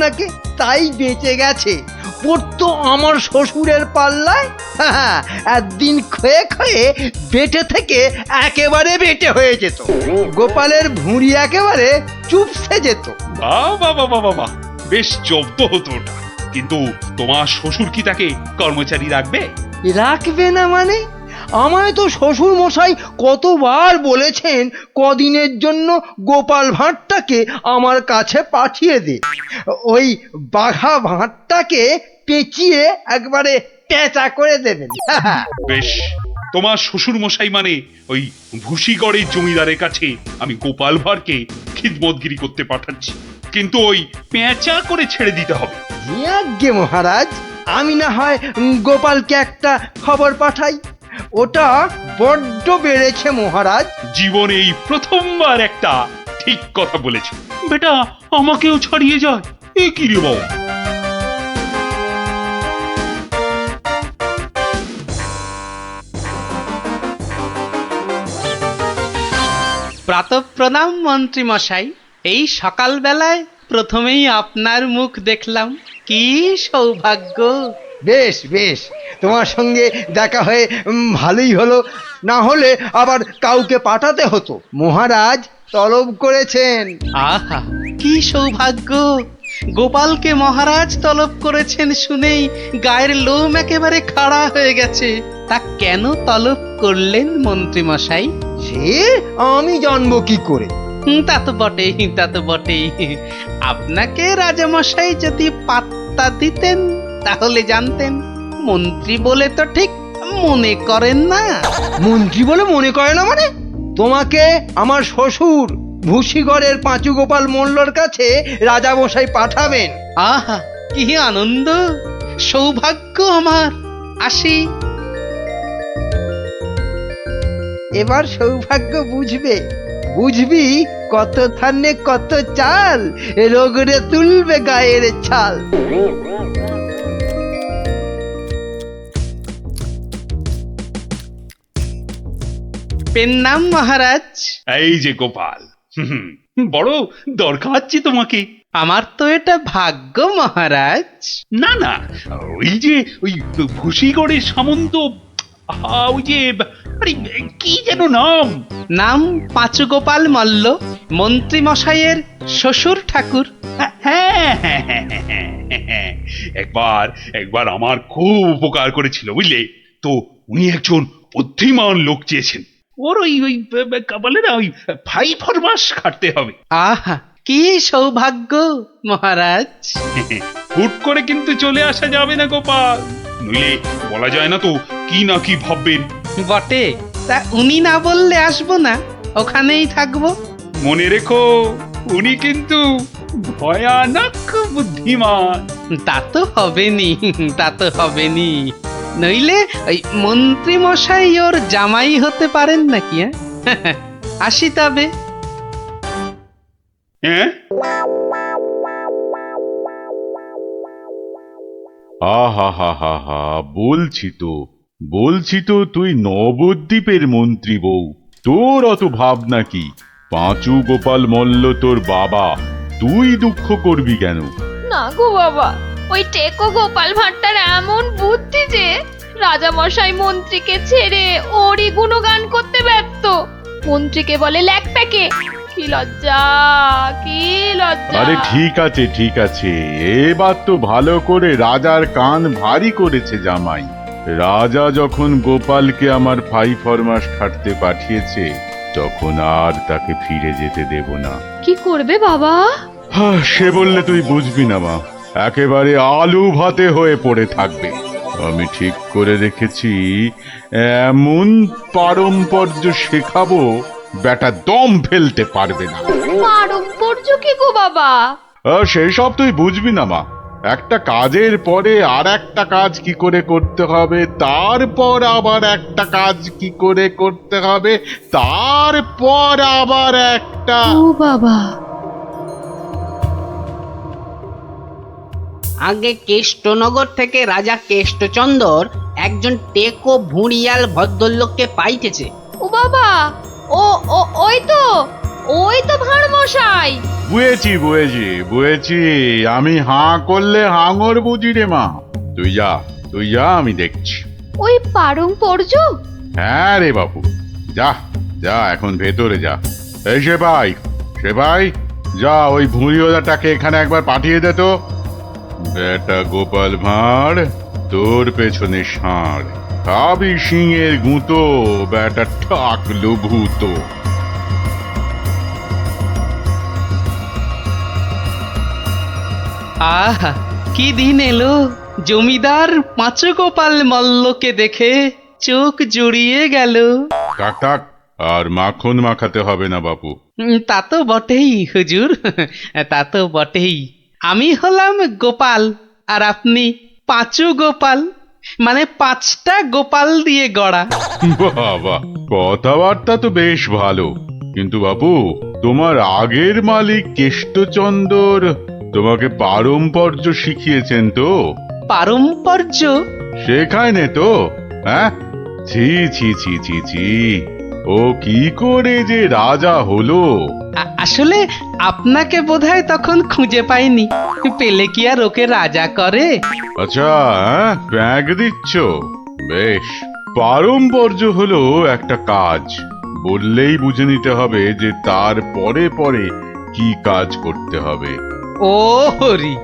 নাকি তাই বেঁচে গেছে, পড়তো আমার শ্বশুরের পাল্লায়। একদিন ক্ষয়ে ক্ষয়ে বেটে থেকে একেবারে বেটে হয়ে যেত, গোপালের ভুঁড়ি একেবারে চুপসে যেত। বাহ বাহ বাহ বাহ বাহ, বেশ জব্দ হতো ওটা। কিন্তু তোমার শ্বশুর কি তাকে কর্মচারী রাখবে? রাখবে না মানে? আমায় তো শ্বশুর মশাই কতবার বলেছেন কদিনের জন্য গোপাল ভাঁড়টাকে আমার কাছে পাঠিয়ে দে, ওই বাঘা ভাঁড়টাকে পেঁচিয়ে একবারে পেঁচা করে দেবেন। বেশ, তোমার শ্বশুর মশাই মানে ওই ভুসিগড়ের জমিদারের কাছে আমি গোপাল ভাঁড়কে খিদমতগিরি করতে পাঠাচ্ছি, কিন্তু ওই পেঁচা করে ছেড়ে দিতে হবে। আজ্ঞে মহারাজ, আমি না হয় গোপালকে একটা খবর পাঠাই। ওটা বড্ড বেড়েছে মহারাজ। জীবনে এই প্রথমবার একটা ঠিক কথা বলেছ বেটা, আমাকেও ছাড়িয়ে যায়। এ কি রে বাবা? প্রাতঃপ্রণাম মন্ত্রী মশাই। এই সকালবেলায় প্রথমেই আপনার মুখ দেখলাম, কি সৌভাগ্য। বেশ বেশ, তোমার সঙ্গে দেখা হয়ে ভালোই হলো, না হলে আবার কাউকে পাঠাতে হতো। মহারাজ তলব করেছেন। আহা, কি সৌভাগ্য! গোপালকে মহারাজ তলব করেছেন শুনেই গায়ের লোম একেবারে খাড়া হয়ে গেছে। তা কেন তলব করলেন মন্ত্রী মশাই? সে আমি জানবো কি করে? তা তো বটেই, তা তো বটেই। আপনাকে রাজামশাই যদি পাত্তা দিতেন তাহলে জানতেন। মন্ত্রী বলে তো ঠিক মনে করেন না। মন্ত্রী বলে মনে করে না মানে? তোমাকে আমার শ্বশুর ভুসিগড়ের পাঁচু গোপাল মোল্লর কাছে রাজামশাই পাঠাবেন। আহা, কি আনন্দ, সৌভাগ্য আমার। আসি। এবার সৌভাগ্য বুঝবে, বুঝবি কত থানে কত চাল, রোগরে তুলবে গায়ের ছাল। পেন নাম মহারাজ। এই যে গোপাল, বড় দরকারছি তোমাকে। আমার তো এটা ভাগ্য মহারাজ। না না, ওই যে ওই ভুসিগড়ের সামন্ত, ওই যে আরে কি যেন নাম? নাম পাঁচু গোপাল মল্ল, মন্ত্রী মশাইয়ের শ্বশুর ঠাকুর। হ্যাঁ হ্যাঁ হ্যাঁ হ্যাঁ, হ্যাঁ, একবার একবার আমার খুব উপকার করেছিল বুঝলে তো। উনি একজন বুদ্ধিমান লোক চেয়েছেন, ওর ওই ওই বলে না ওই 5 মাস খাটতে হবে। আহা, কি সৌভাগ্য মহারাজ। হুট করে কিন্তু চলে আসা যাবে না গোপাল, নইলে বলা যায় না তো কি না কি ভাববেন। বটে, তা উনি না বললে আসবো না, ওখানেই থাকবো। মনে রেখো, উনি কিন্তু ভয়ানক বুদ্ধিমান। তা তো হবেনি, তা তো হবেনি। নইলে ওই মন্ত্রী মশাই ওর জামাই হতে পারেন নাকি? আসি তবে। হ্যাঁ, আহা হা হা হা, বলছি তো তুই নবদ্বীপের মন্ত্রী বউ, তোর অত ভাবনা কি? পাঁচু গোপাল মল্ল তোর বাবা, তুই দুঃখ করবি কেন? না গো বাবা, ওই টেকো গোপাল ভাঁড়টার এমন বুদ্ধি যে রাজামশাই মন্ত্রীকে ছেড়ে ওরই গুণগান করতে ব্যস্ত। মন্ত্রীকে বলে ল্যাকপ্যাকে। কি লজ্জা, কি লজ্জা! আরে ঠিক আছে, এবার তো ভালো করে রাজার কান ভারী করেছে জামাই। রাজা যখন গোপালকে আমার 5 মাস খাটতে পাঠিয়েছে, তখন আর তাকে ফিরে যেতে দেব না। কি করবে বাবা? সে বললে তুই বুঝবি না মা, একেবারে আলু ভাতে হয়ে পড়ে থাকবে। আমি ঠিক করে রেখেছি, এমন পারম্পর্য শেখাবো বেটা দম ফেলতে পারবে না। পারম্পর্য কি গো বাবা? সেই সব তুই বুঝবি না মা। একটা কাজের পরে আর একটা কাজ কি করে করতে হবে, তারপর আবার একটা কাজ কি করে করতে হবে, তারপর আবার একটা। ও বাবা! আগে কেষ্টনগর থেকে রাজা কেষ্টচন্দর একজন টেকো ভুঁড়িয়াল ভদ্রলোককে পাইতেছে। ও বাবা, ও ও ওই তো ভাঁড় মশাই। বুঝেছি বুঝেছি বুঝেছি, আমি হাঁ করলে হাঙর বুঝি রে মা। তুই যা আমি দেখছি। ওই পারং পর্য? হ্যাঁ রে বাবু, যা যা এখন ভেতরে যা। এই সেপাই যা ওই ভুঁড়িওয়ালাটাকে এখানে একবার পাঠিয়ে দে তো। বেটা গোপাল ভাঁড়, তোর পেছনে ষাঁড়, খাবি সিংয়ের গুঁতো, বেটা ঠাকলু ভূতো। আহা, কি দিন এলো! জমিদার পাঁচু গোপাল মল্লকে দেখে চোখ জুড়িয়ে গেল। থাক, আর মাখন মাখাতে হবে না বাবু। তা তো বটেই হুজুর, তা তো বটেই। আমি হলাম গোপাল আর আপনি পাঁচু গোপাল, মানে 5টা গোপাল দিয়ে গড়া। বাবা, কথাবার্তা তো বেশ ভালো, কিন্তু বাবু তোমার আগের মালিক কেষ্টচন্দর তোমাকে পারম্পর্য শিখিয়েছেন তো? পারম্পর্য? শেখায়নি তো? হ্যাঁ, ছি ছি ছি ছি ছি, ও কি করে যে রাজা হলো! আসলে আপনাকে বোধহয় তখন খুঁজে পাইনি, পেলে কি আর ওকে রাজা করে? আচ্ছা, ব্যাগ দিচ্ছ? বেশ। পারম্পর্য হলো একটা কাজ, বললেই বুঝে নিতে হবে যে তার পরে পরে কি কাজ করতে হবে। ও হরি,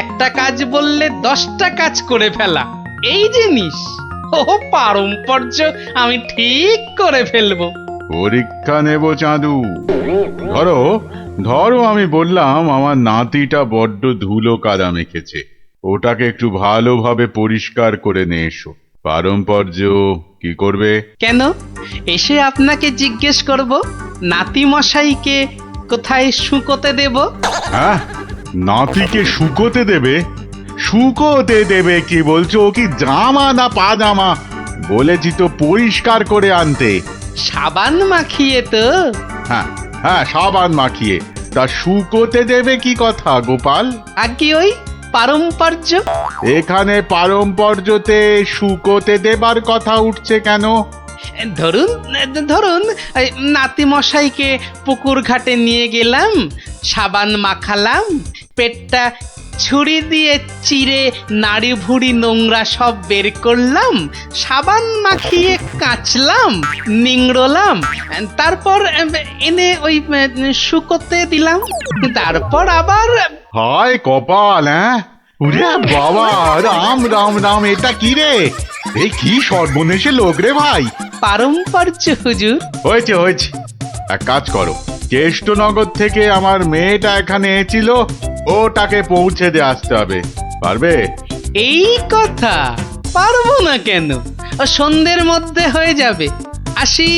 একটা কাজ বললে 10টা কাজ করে ফেলা, এই জিনিস। ও পারম্পর্য আমি ঠিক করে ফেলবো। পরীক্ষা নেব চাঁদু। ধরো আমি বললাম আমার নাতিটা বড্ড ধুলো কাদা মেখেছে, ওটাকে একটু ভালোভাবে পরিষ্কার করে নিয়ে এসো। পারম্পর্য কি করবে? কেন, এসে আপনাকে জিজ্ঞেস করব নাতি মশাইকে কোথায় শুকোতে দেব? হ্যাঁ, নাতিকে শুকোতে দেবে? শুকোতে দেবে কি বলছো? ও কি জামা না পাজামা? বলেছি তো পরিষ্কার করে আনতে। সাবান মাখিয়ে তো। হ্যাঁ, সাবান মাখিয়ে। তা শুকোতে দেবে কি কথা গোপাল? আর কি ওই পারম্পর্য? এখানে পারম্পর্যতে শুকোতে দেবার কথা উঠছে কেন? ধরুন এই নাতি মশাইকে পুকুর ঘাটে নিয়ে গেলাম, সাবান মাখালাম, পেটটা ছুরি দিয়ে চিরে নাড়ি ভুড়ি নোংরা সব বের করলাম, সাবান মাখিয়ে কাচলাম, নিংড়লাম, তারপর এনে ওই শুকোতে দিলাম, তারপর আবার। হায় কপাল! ওরে বাবা, রাম রাম রাম, এটা কি রে? এই কি সর্বনেশে লোক রে ভাই! পারম্পর্য হুজুর। হয়েছে, এক কাজ করো, কেষ্টনগর থেকে আমার মেয়েটা এখানে এসেছিল, ওটাকে পৌঁছে দিয়ে আসতে হবে। পারবে? এই কথা! পারবো না কেন, সন্ধ্যের মধ্যে হয়ে যাবে। আসি।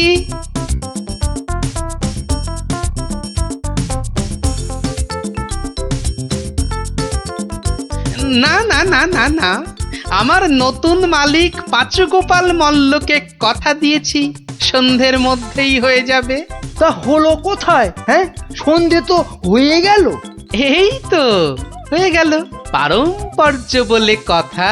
না না না না না, আমার নতুন মালিক পাঁচু গোপাল মল্লকে কথা দিয়েছি সন্ধ্যের মধ্যেই হয়ে যাবে। তা হলো কোথায়? সন্ধে তো হয়ে গেল। এই তো হয়ে গেল। পারম্পর্য বলে কথা,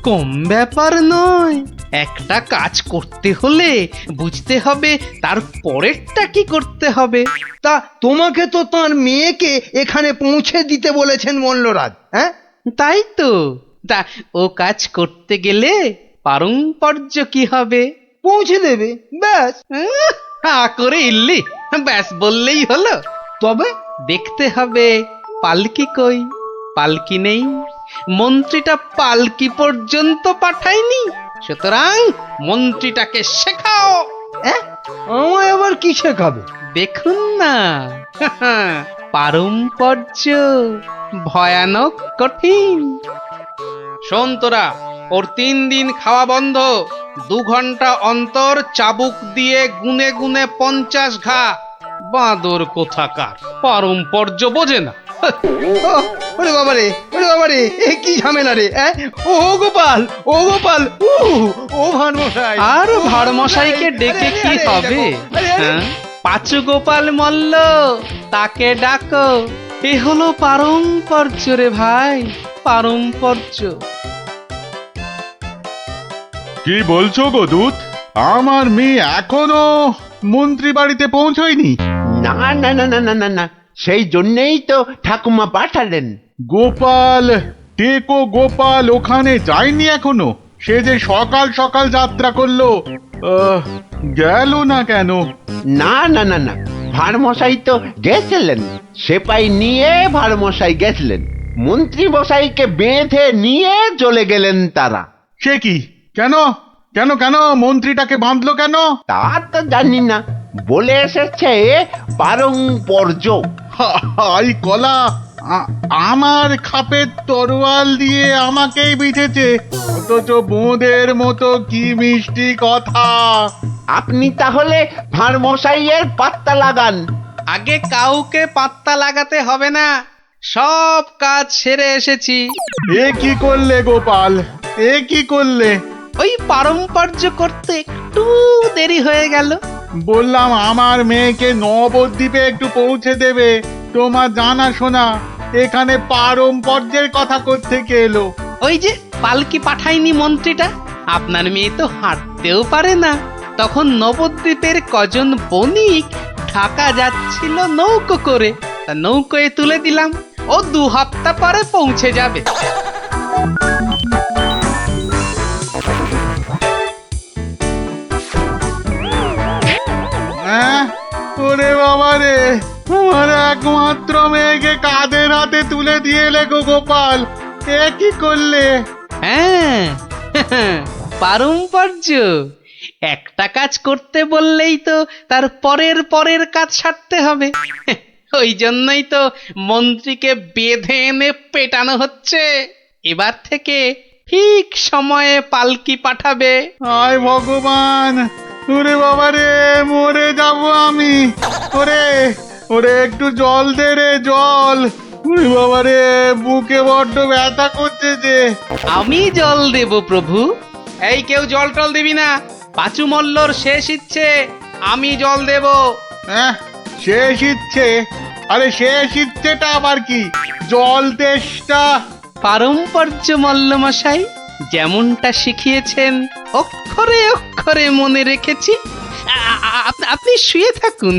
কম ব্যাপার নয়। একটা কাজ করতে হলে বুঝতে হবে তার পরেরটা কি করতে হবে। তা তোমাকে তো তার মেয়েকে এখানে পৌঁছে দিতে বলেছেন মল্লরাজ। তাই তো, তা ও কাজ করতে গেলে পারম্পর্য কি হবে? পৌঁছে দেবে, ব্যাস। হা করে ইল্লি, ব্যাস বললেই হলো। তবে দেখতে হবে পালকি কই। পালকি নেই, মন্ত্রীটা পালকি পর্যন্ত পাঠায়নি, সুতরাং মন্ত্রীটাকে শেখাও। আমায় আবার কি শেখাবে? দেখুন না, পারম্পর্য ভয়ানক কঠিন। শোন তোরা, ওর 3 দিন খাওয়া বন্ধ, 2 ঘন্টা অন্তর চাবুক দিয়ে গুনে গুনে 50 ঘা। বাঁদর কোথাকার, পারম্পর্য বোঝে না। ওরে বাবারে, এ কি ঝামেলা রে! ও গোপাল, ও ভানমশাই। আর ভাড়মশাইকে ডেকে কি হবে? পাঁচু গোপাল মল্ল, তাকে ডাকো। এ হলো পারম্পর্য রে ভাই, পারম্পর্য। কি বলছো গো দূত? আমার মেয়ে এখনো মন্ত্রী বাড়িতে পৌঁছয়নি? না না না না না না না, সেই জন্যেই তো ঠাকুমা পাঠালেন। গোপাল, টেকো গোপাল ওখানে যায়নি এখনো? সে যে সকাল সকাল যাত্রা করলো, গেল না কেন? না না না না, ভাঁড়মশাই তো গেছিলেন, সেপাই নিয়ে ভাঁড়মশাই গেছিলেন, মন্ত্রী মশাইকে বেঁধে নিয়ে চলে গেলেন তারা। সে কি? কেন কেন কেন মন্ত্রীটাকে বাঁধলো কেন? তা তো জানি না, বলে এসেছে পারংপর্য। হাই কলা, আমার খাপের তরোয়াল দিয়ে আমাকেই বিঁধেছে, অথচ বোঁদের মতো কি মিষ্টি কথা। আপনি তাহলে ভাঁড়মশাইয়ের পাত্তা লাগান। আগে কাউকে পাত্তা লাগাতে হবে না, সব কাজ সেরে এসেছি। এ কি করলে গোপাল, এ কি করলে? ওই পারম্পর্য করতে একটু দেরি হয়ে গেল। বললাম আমার মেয়েকে নবদ্বীপে একটু পৌঁছে দেবে, তোমার জানা শোনা এখানে পারম্পর্যের কথা কোত্থেকে এলো? ওই যে পালকি পাঠায়নি মন্ত্রীটা, আপনার মেয়ে তো হাঁটতেও পারে না। তখন নবদ্বীপের কজন বণিক ঢাকা যাচ্ছিল নৌকো করে, তা নৌকোয় তুলে দিলাম, ও 2 হপ্তাহ পরে পৌঁছে যাবে। ওরে বাবা রে, আমার একমাত্র মেয়েকে কাদের হাতে তুলে দিয়ে এলে গো গোপাল, এ কি করলে? হ্যাঁ, পারম্পর্য একটা কাজ করতে বললেই তো তার পরের পরের কাজ সারতে হবে। ওই জন্যই তো মন্ত্রীকে বেঁধে এনে পেটানো হচ্ছে। এবার থেকে ঠিক সময়ে পালকি পাঠাবে। হায় ভগবান, ওরে বাবা রে, মরে যাব আমি। ওরে ওরে, একটু জল দে রে, জল। ওরে বাবা রে, বুকে বড্ড ব্যথা করছে যে। আমি জল দেব প্রভু। এই কেউ জল টল দিবি না, পাঁচু মল্লর শেষ ইচ্ছে, আমি জল দেব। হ্যাঁ, শেষ ইচ্ছে? আরে শেষ ইচ্ছেটা আবার কি? জল তেষ্টা। পারম্পর্য মল্লমশাই যেমনটা শিখিয়েছেন অক্ষরে অক্ষরে মনে রেখেছি। আপনি শুয়ে থাকুন,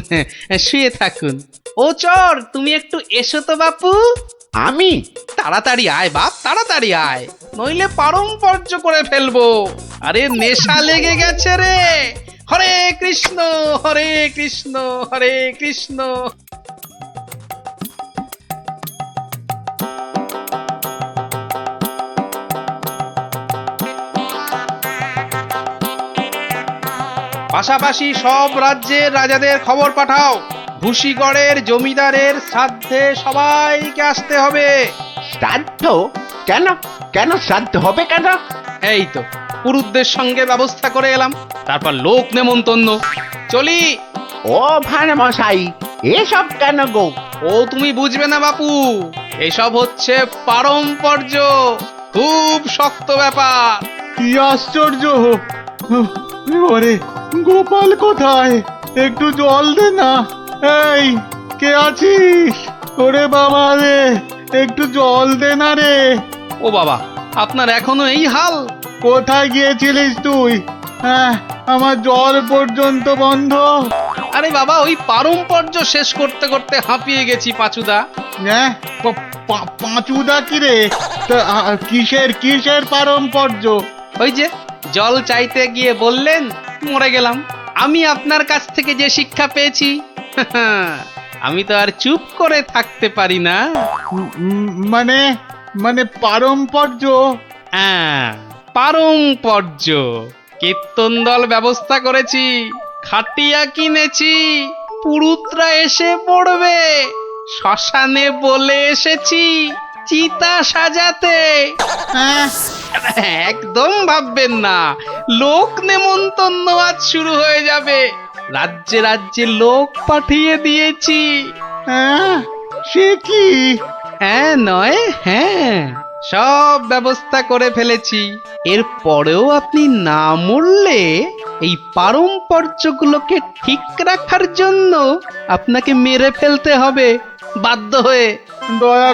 শুয়ে থাকুন। ও চর, তুমি একটু এসো তো বাপু। আমি? তাড়াতাড়ি আয় বাপ, তাড়াতাড়ি আয়, নইলে পারম্পর্য করে ফেলবো। আরে নেশা লেগে গেছে রে। হরে কৃষ্ণ হরে কৃষ্ণ হরে কৃষ্ণ। পাশাপাশি সব রাজ্যের রাজাদের খবর পাঠাও, ভুশিগড়ের জমিদারের শ্রাদ্ধে সবাইকে আসতে হবে। শ্রাদ্ধ? কেন কেন শ্রাদ্ধ হবে কেন? এই তো পুরুতদের সঙ্গে ব্যবস্থা করে এলাম, তারপর লোক নেমন্তন্ন। চলি। ও ভাঁড়মশাই, এসব কেন গো? ও তুমি বুঝবে না বাপু, এসব হচ্ছে পারম্পর্য, খুব শক্ত ব্যাপার। কি আশ্চর্য! ওরে গোপাল কোথায়? একটু জল দে না। এই, কে আছিস? ওরে বাবা রে, একটু জল দে না রে। ও বাবা, আপনার এখনো এই হাল? কোথায় গিয়েছিলিস তুই? হ্যাঁ, আমার জল পর্যন্ত বন্ধ। আরে বাবা, ওই পারম্পর্য শেষ করতে করতে হাঁপিয়ে গেছি পাঁচুদা। হ্যাঁ, পাঁচুদা কি রে? তা, কিসের কিসের পারম্পর্য? ওই যে জল চাইতে গিয়ে বললেন, মরে গেলাম। আমি আপনার কাছ থেকে যে শিক্ষা পেয়েছি, আমি তো আর চুপ করে থাকতে পারি না। মানে মানে পারম্পর্য? হ্যাঁ, পারম্পর্য। কীর্তন দল ব্যবস্থা করেছি, খাটিয়া কিনেছি, পুরুতরা এসে পড়বে। শ্মশানে বলে এসেছি চিতা সাজাতে। হ্যাঁ, একদম ভাববেন না, লোক নেমন্তন্ন আজ শুরু হয়ে যাবে। রাজ্যে রাজ্যে লোক পাঠিয়ে দিয়েছি। হ্যাঁ, সে কি? হ্যাঁ নয় হ্যাঁ, সব ব্যবস্থা করে ফেলেছি। এর পরেও আপনি না মরলে এই পারম্পর্যগুলোকে ঠিক রাখার জন্য আপনাকে মেরে ফেলতে হবে বাধ্য হয়ে। দয়া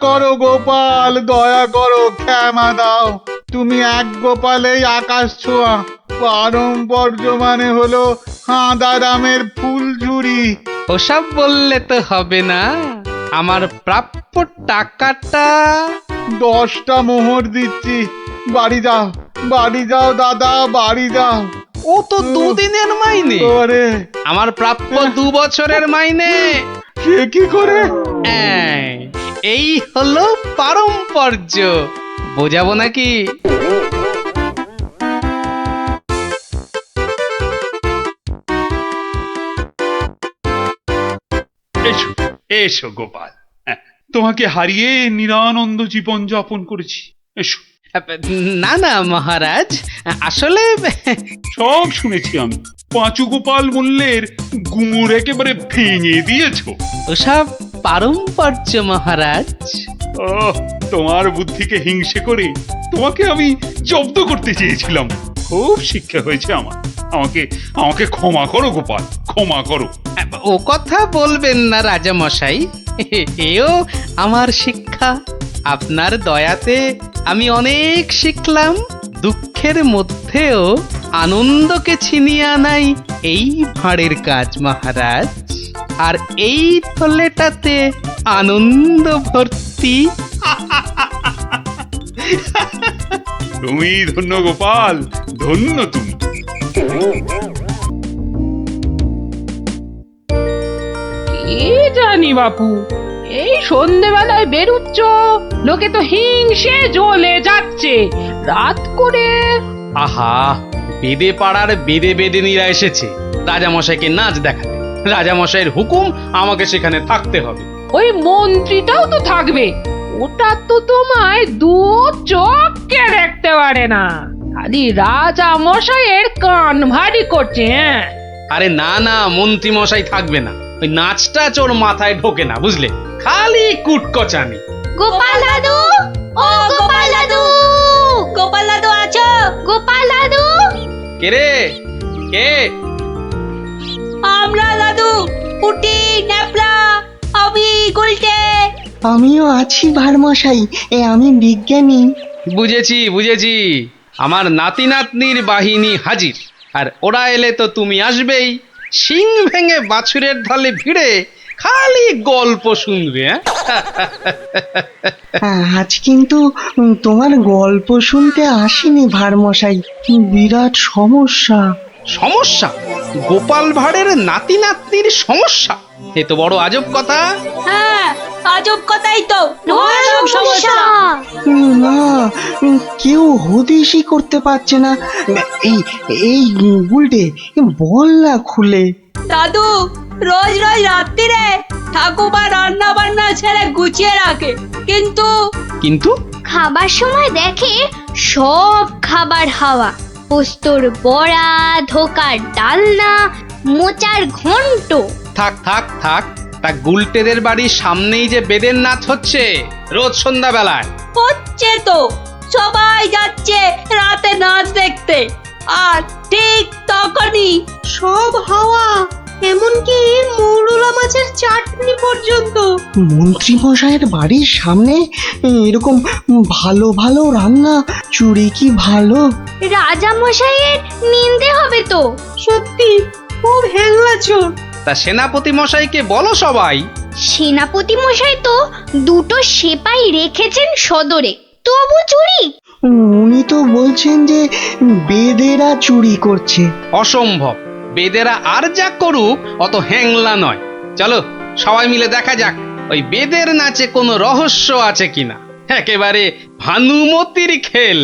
করো গোপাল, দয়া করো, ক্ষমা দাও। তুমি এক গোপালেই আকাশ ছোঁয়া, পারম্পর্য মানে হলো হাঁদারামের ফুলঝুরি। ওসব বললে তো হবে না, আমার প্রাপ্য টাকাটা। 10টা মোহর দিচ্ছি, বাড়ি যাও, বাড়ি যাও দাদা, বাড়ি যাও। ও তো দুদিনের মাইনে, ওরে আমার প্রাপ্য 2 বছরের মাইনে। সে কি করে? এই হলো পারম্পর্য, বোঝাবো নাকি? এসো এসো গোপাল, হ্যাঁ, তোমাকে হারিয়ে নিরানন্দ জীবন যাপন করেছি। এসো। না না মহারাজ, আসলে সব শুনেছি আমি। পাঁচু গোপাল মূল্যের গুমুর একেবারে ভেঙে দিয়েছো। ওসব পারম্পর্য মহারাজ। ও, তোমার বুদ্ধিকে হিংসে করে তোমাকে আমি জব্দ করতে চেয়েছিলাম। খুব শিক্ষা হয়েছে আমার। আমাকে আমাকে ক্ষমা করো গোপাল, ক্ষমা করো। ও কথা বলবেন না রাজা মশাই, এও আমার শিক্ষা। আপনার দয়াতে আমি অনেক শিখলাম। দুঃখের মধ্যেও আনন্দকে ছিনিয়ে আনাই এই ভাঁড়ের কাজ মহারাজ। আর এই থলেটাতে আনন্দ ভর্তি। তুমি ধন্য গোপাল, ধন্য তুমি। কি জানি বাপু, এই সন্ধেবেলায় বেরুচ্ছ, লোকে তো হিংসে জ্বলে যাচ্ছে। রাত করে আহা, বেদে পাড়ার বেদে বেদেনীরা এসেছে রাজামশাইকে নাচ দেখাতে। রাজামশাইয়ের হুকুম, আমাকে সেখানে থাকতে হবে। ওই মন্ত্রীটাও তো থাকবে, ওটা তো তোমায় 2 চোখকে দেখতে পারে না। খালি রাজা মশাইয়ের কান ভারী করছে। হ্যাঁ, আরে না না, মন্ত্রী মশাই থাকবে না। ওই নাচটা চোর মাথায় ঢোকে না, বুঝলে? খালি কুটকচানি। গোপাল দাদু, ও গোপাল দাদু, গোপাল দাদু আছো? গোপাল দাদু, কে রে? কে? আমরা দাদু, পুটি, ন্যাপলা, আমি গুলটে। আমিও আছি ভারমশাই, আমি বিজ্ঞানী। বুঝেছি বুঝেছি, আমার নাতি নাতনির বাহিনী হাজির। আর ওরা এলে তো তুমি আসবেই। শিং ভেঙে বাছুরের ঢালে ভিড়ে খালি গল্প শুনবে। আজ কিন্তু তোমার গল্প শুনতে আসিনি ভারমশাই, বিরাট সমস্যা। সমস্যা? গোপাল ভাঁড়ের নাতি নাতনির সমস্যা? এ তো বড় আজব কথা। হ্যাঁ, আজব কথাই তো। ভয়ানক সমস্যা। না, কেউ হদিশই করতে পারছে না। এই এই গুলটে, বল না খুলে। দাদু রোজ রোজ রাত্রিরে ঠাকুমা রান্না বান্না ছেড়ে গুছিয়ে রাখে, কিন্তু কিন্তু খাবার সময় দেখে সব খাবার হাওয়া। পোস্তর বড়া, ধোকার ডালনা, মোচার ঘন্ট। থাক থাক থাক, তা গুলটেদের বাড়ির সামনেই যে বেদের নাচ হচ্ছে রোজ সন্ধ্যাবেলায়। হচ্ছে তো, সবাই যাচ্ছে রাতে নাচ দেখতে, আর ঠিক তখনই সব হাওয়া, এমনকি মৌরলা মাছের চাটনি পর্যন্ত। মন্ত্রী মশাইয়ের বাড়ির সামনে এরকম ভালো ভালো রান্না, চুরি কি ভালো? রাজা মশাইয়ের নিন্দে হবে তো। সত্যি খুব হ্যাংলা চোর। তা সেনাপতি মশাইকে বলো সবাই। সেনাপতি মশাই তো 2টো সেপাই রেখেছেন সদরে, তবু চুরি। উনি তো বলছেন যে বেদেরা চুরি করছে। অসম্ভব, বেদেরা আর যা করুক অত হ্যাংলা নয়। চলো সবাই মিলে দেখা যাক ওই বেদের নাচে কোনো রহস্য আছে কিনা। একেবারে ভানুমতির খেল।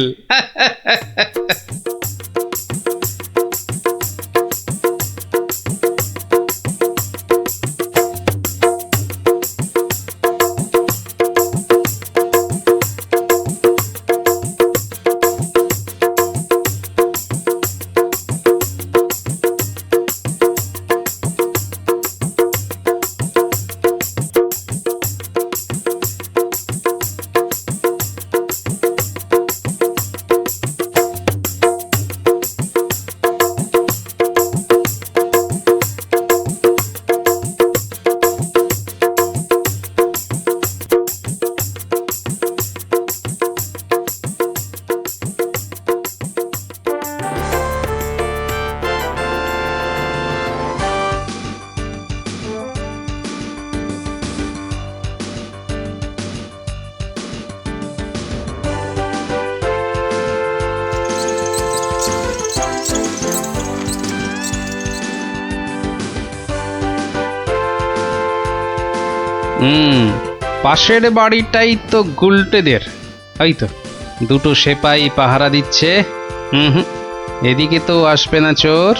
পাশের বাড়িটাই তো গুলটেদের, ওই তো দুটো সেপাই পাহারা দিচ্ছে। হুম, এদিকে তো আসবে না চোর,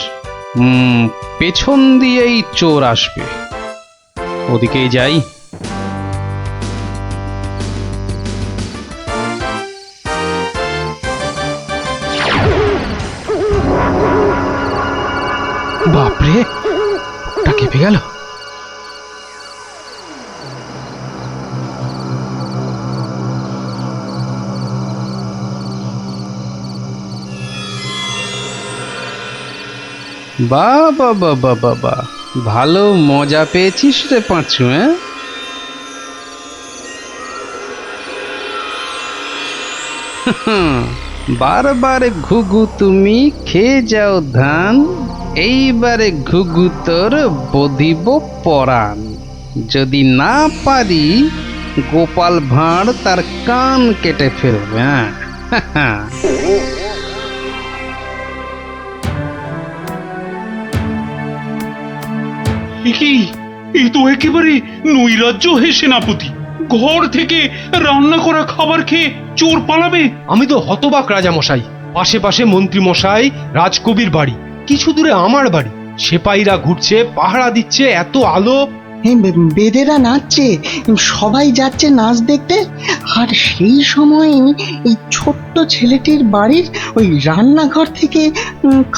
পেছন দিয়েই চোর আসবে, ওদিকেই যাই। বাপরে, ওটা কেঁপে গেল। বাবা বাবা বাবা, ভালো মজা পেয়েছিস রে পাঁচু। বারবার ঘুঘু তুমি খেয়ে যাও ধান, এইবারে ঘুঘু তোর বধিব পরাণ। যদি না পারি গোপাল ভাঁড় তার কান কেটে ফেলবে। হ্যাঁ কি, এই তো একেবারে নৈরাজ্য হে সেনাপতি। ঘর থেকে রান্না করা খাবার খেয়ে চোর পালাবে? আমি তো হতবাক রাজামশাই। পাশে পাশে মন্ত্রী মশাই, রাজকবির বাড়ি, কিছু দূরে আমার বাড়ি, সেপাইরা ঘুরছে, পাহারা দিচ্ছে, এত আলো। বেদেরা নাচছে, সবাই যাচ্ছে নাচ দেখতে। আর সেই সময় এই ছোট্ট ছেলেটির বাড়ির ওই রান্নাঘর থেকে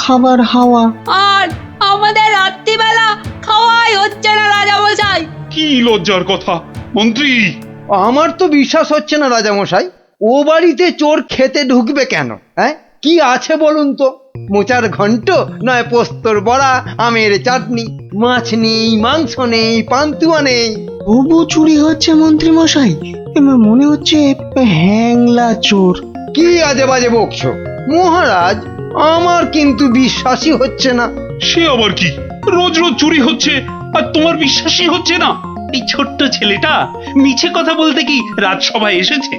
খাবার হাওয়া। আর আমাদের রাত্রিবেলা খাওয়াই হচ্ছে না রাজামশাই। কি লজ্জার কথা মন্ত্রী। আমার তো বিশ্বাস হচ্ছে না রাজামশাই, ও বাড়িতে চোর খেতে ঢুকবে কেন? হ্যাঁ, কি আছে বলুন তো? মোচার ঘন্ট, নয় পোস্তর বড়া, আমের চাটনি, মাছ নেই, মাংস নেই, পান্তুয়া নেই। তবু চুরি হচ্ছে মন্ত্রী মশাই, মনে হচ্ছে হ্যাংলা চোর। কি আজে বাজে বকছো মহারাজ, আমার কিন্তু বিশ্বাসই হচ্ছে না। সে আবার কি? রোজ রোজ চুরি হচ্ছে আর তোমার বিশ্বাসই হচ্ছে না? এই ছোট্ট ছেলেটা মিছে কথা বলতে কি রাজসভায় এসেছে?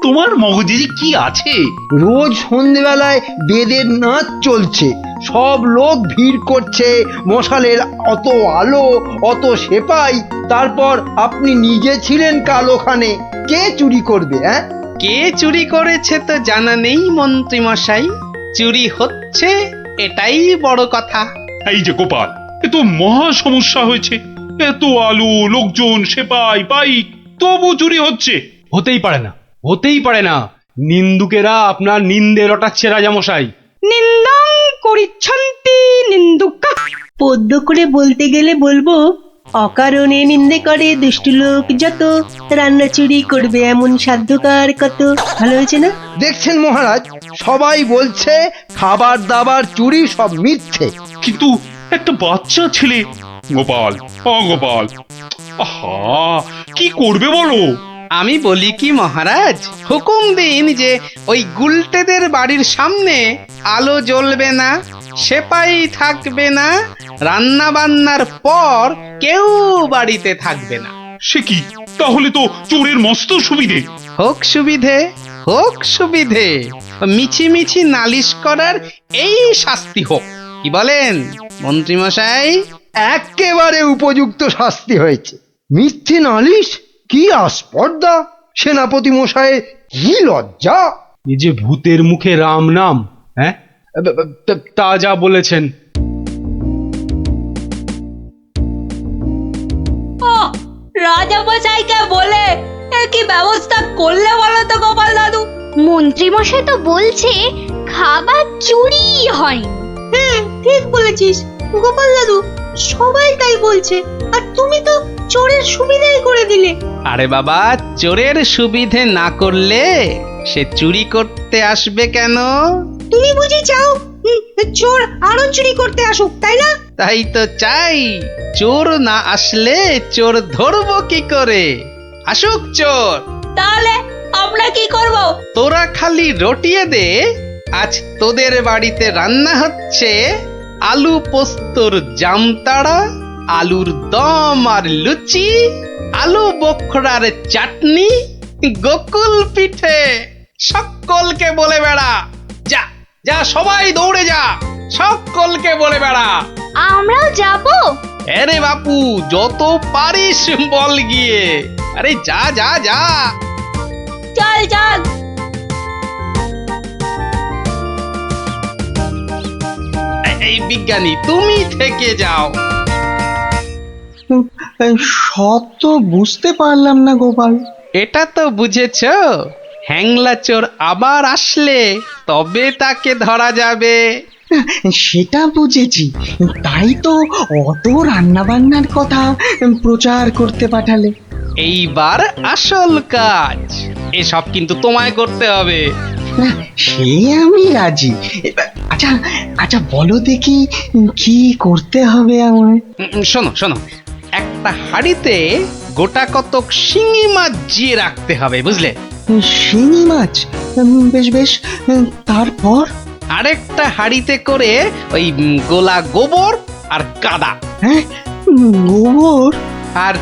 তোমার মগজে যে কি আছে? রোজ সন্ধেবেলায় বেদের নাচ চলছে, সব লোক ভিড় করছে, মশালের অত আলো, অত সেপাই, তারপর আপনি নিজে ছিলেন কাল ওখানে। কে চুরি করবে? হ্যাঁ, কে চুরি করেছে তো জানা নেই মন্ত্রী মশাই, চুরি হচ্ছে এটাই বড় কথা। এই যে গোপাল, এ তো মহা সমস্যা হয়েছে। এত আলো, লোকজন, সেপাই, বাইক, তবু চুরি হচ্ছে। হতেই পারে না, হতেই পারে না। নিন্দুকেরা আপনার নিন্দে রটাচ্ছে রাজামশাই। নিন্দং করিচ্ছন্তি নিন্দুকা। পদ্য করে বলতে গেলে বলবো, অকারণে নিন্দে করে দুষ্টু লোক যত, রান্না চুরি করবে এমন সাধ্যকার কত। ভালো হয়েছে না? দেখছেন মহারাজ, সবাই বলছে খাবার দাবার চুরি সব মিথ্যে। কিন্তু একটা বাচ্চা ছেলে। গোপাল, গোপাল, আহা, কি করবে বলো? আমি বলি কি মহারাজ, হুকুম দিন যে ওই গুলটেদের বাড়ির সামনে আলো জ্বলবে না, সেপাই থাকবে না, রান্না বান্নার পর কেউ বাড়িতে থাকবে না। সে কি? তাহলে তো চোরের মস্ত সুবিধে। হোক সুবিধে, হোক সুবিধে, মিছি মিছি নালিশ করার এই শাস্তি হোক। কি বলেন মন্ত্রী মশাই? একেবারে উপযুক্ত শাস্তি হয়েছে। মিথ্যে নালিশ? কি আস্পর্ধা! সেনাপতি মশাই, কি লজ্জা! এই যে ভূতের মুখে রাম নাম, হ্যাঁ, তা যা বলেছেন। রাজামশাইকে বলে কি ব্যবস্থা করলে বলো তো গোপাল দাদু? মন্ত্রী মশাই তো বলছে খাবার চুরি হয়। হ্যাঁ, ঠিক বলেছিস গোপাল দাদু, সবাই তাই বলছে। আর তুমি তো চোরের সুবিধাই করে দিলে। আরে বাবা, চোরের সুবিধে না করলে সে চুরি করতে আসবে কেন? তুমি বুঝি চাও চোর আরো চুরি করতে আসুক, তাই না? তাই তো চাই। চোর না আসলে চোর ধরবো কি করে? আসুক চোর। তাহলে আমরা কি করব? তোরা খালি রটিয়ে দে, আজ তোদের বাড়িতে রান্না হচ্ছে আলু পোস্তর জামতাড়া, আলুর দম আর লুচি, আলু বোখরার চাটনি, গোকুল পিঠে। সকলকে বলে বেড়া, যা যা, সবাই দৌড়ে যা, সকলকে বলে বেড়া। আমরাও যাব? আরে বাপু, যত পারিস বল গিয়ে। আরে যা যা যা। চল চল। এই বিজ্ঞানী, তুমি থেকে যাও। সব তো বুঝতে পারলাম না গোপাল। এটা তো বুঝেছ, হ্যাংলা চোর আবার আসলে তবে তাকে ধরা যাবে। সেটা বুঝেছি, তাই তো অত রান্না বান্নার কথা প্রচার করতে পাঠালে। এইবার আসল কাজ, এসব কিন্তু তোমায় করতে হবে। না, সে আমি রাজি। আচ্ছা আচ্ছা, বলো দেখি কি করতে হবে আমায়। শোনো শোনো, একটা হাঁড়িতে গোটা কতক শিঙি মাছ জিয়ে রাখতে হবে, বুঝলে? শিঙি মাছ? বেশ বেশ, তারপর? আরেকটা হাঁড়িতে করে ওই গোলা গোবর আর কাদা। হ্যাঁ, গোবর আর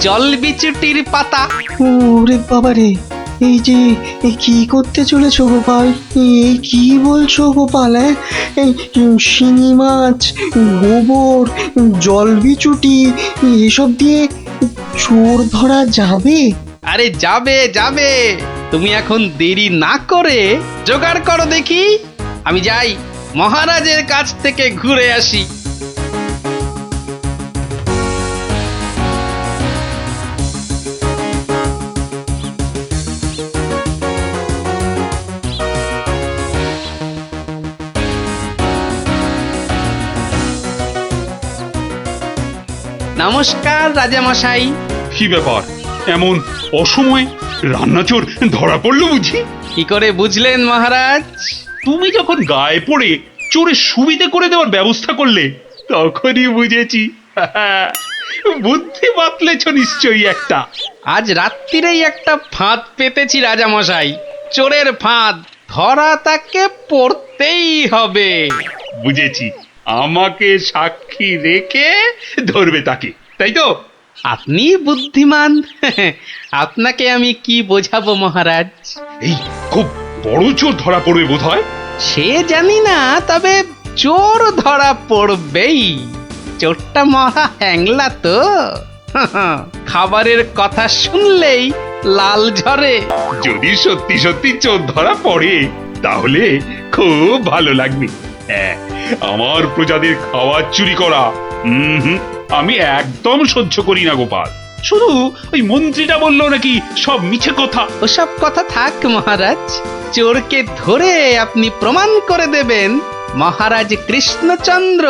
জল বিচুটির পাতা। ওরে বাবারে, এই যে কি করতে চলেছো গোপাল? এই কি বলছো গোপাল? এই শিঙি মাছ, গোবর, জল বিচুটি, এসব দিয়ে চোর ধরা যাবে? আরে যাবে যাবে, তুমি এখন দেরি না করে জোগাড় করো দেখি। আমি যাই, মহারাজের কাছ থেকে ঘুরে আসি। নমস্কার রাজামশাই। কি ব্যাপার, এমন অসময়ে রান্নাচোর ধরা পড়লো বুঝি? কি করে বুঝলেন মহারাজ? তুমি যখন গায়ে পড়ে চোরের সুবিধে করে দেওয়ার ব্যবস্থা করলে তখনই বুঝেছি। বুদ্ধি বাতলেছ নিশ্চয়ই একটা। আজ রাত্রিরেই একটা ফাঁদ পেতেছি রাজামশাই, চোরের ফাঁদ। ধরা তাকে পড়তেই হবে। বুঝেছি, আমাকে সাক্ষী রেখে ধরবে তাকে, তাই তো? আপনি বুদ্ধিমান, আপনাকে আমি কি বোঝাবো মহারাজ? এই খুব বড় চোর ধরা পড়বে বোধহয়। সে জানি না, তবে চোর ধরা পড়বেই। চোরটা মহা হ্যাংলা তো, খাবারের কথা শুনলেই লাল ঝরে। যদি সত্যি সত্যি চোর ধরা পড়ে তাহলে খুব ভালো লাগবে। হ্যাঁ, আমার প্রজাদের খাওয়া চুরি করা আমি একদম সহ্য করি না গোপাল। শুধু ওই মন্ত্রীটা বললো নাকি সব মিছে কথা। ওসব কথা থাক মহারাজ, চোরকে ধরে আপনি প্রমাণ করে দেবেন মহারাজ কৃষ্ণচন্দ্র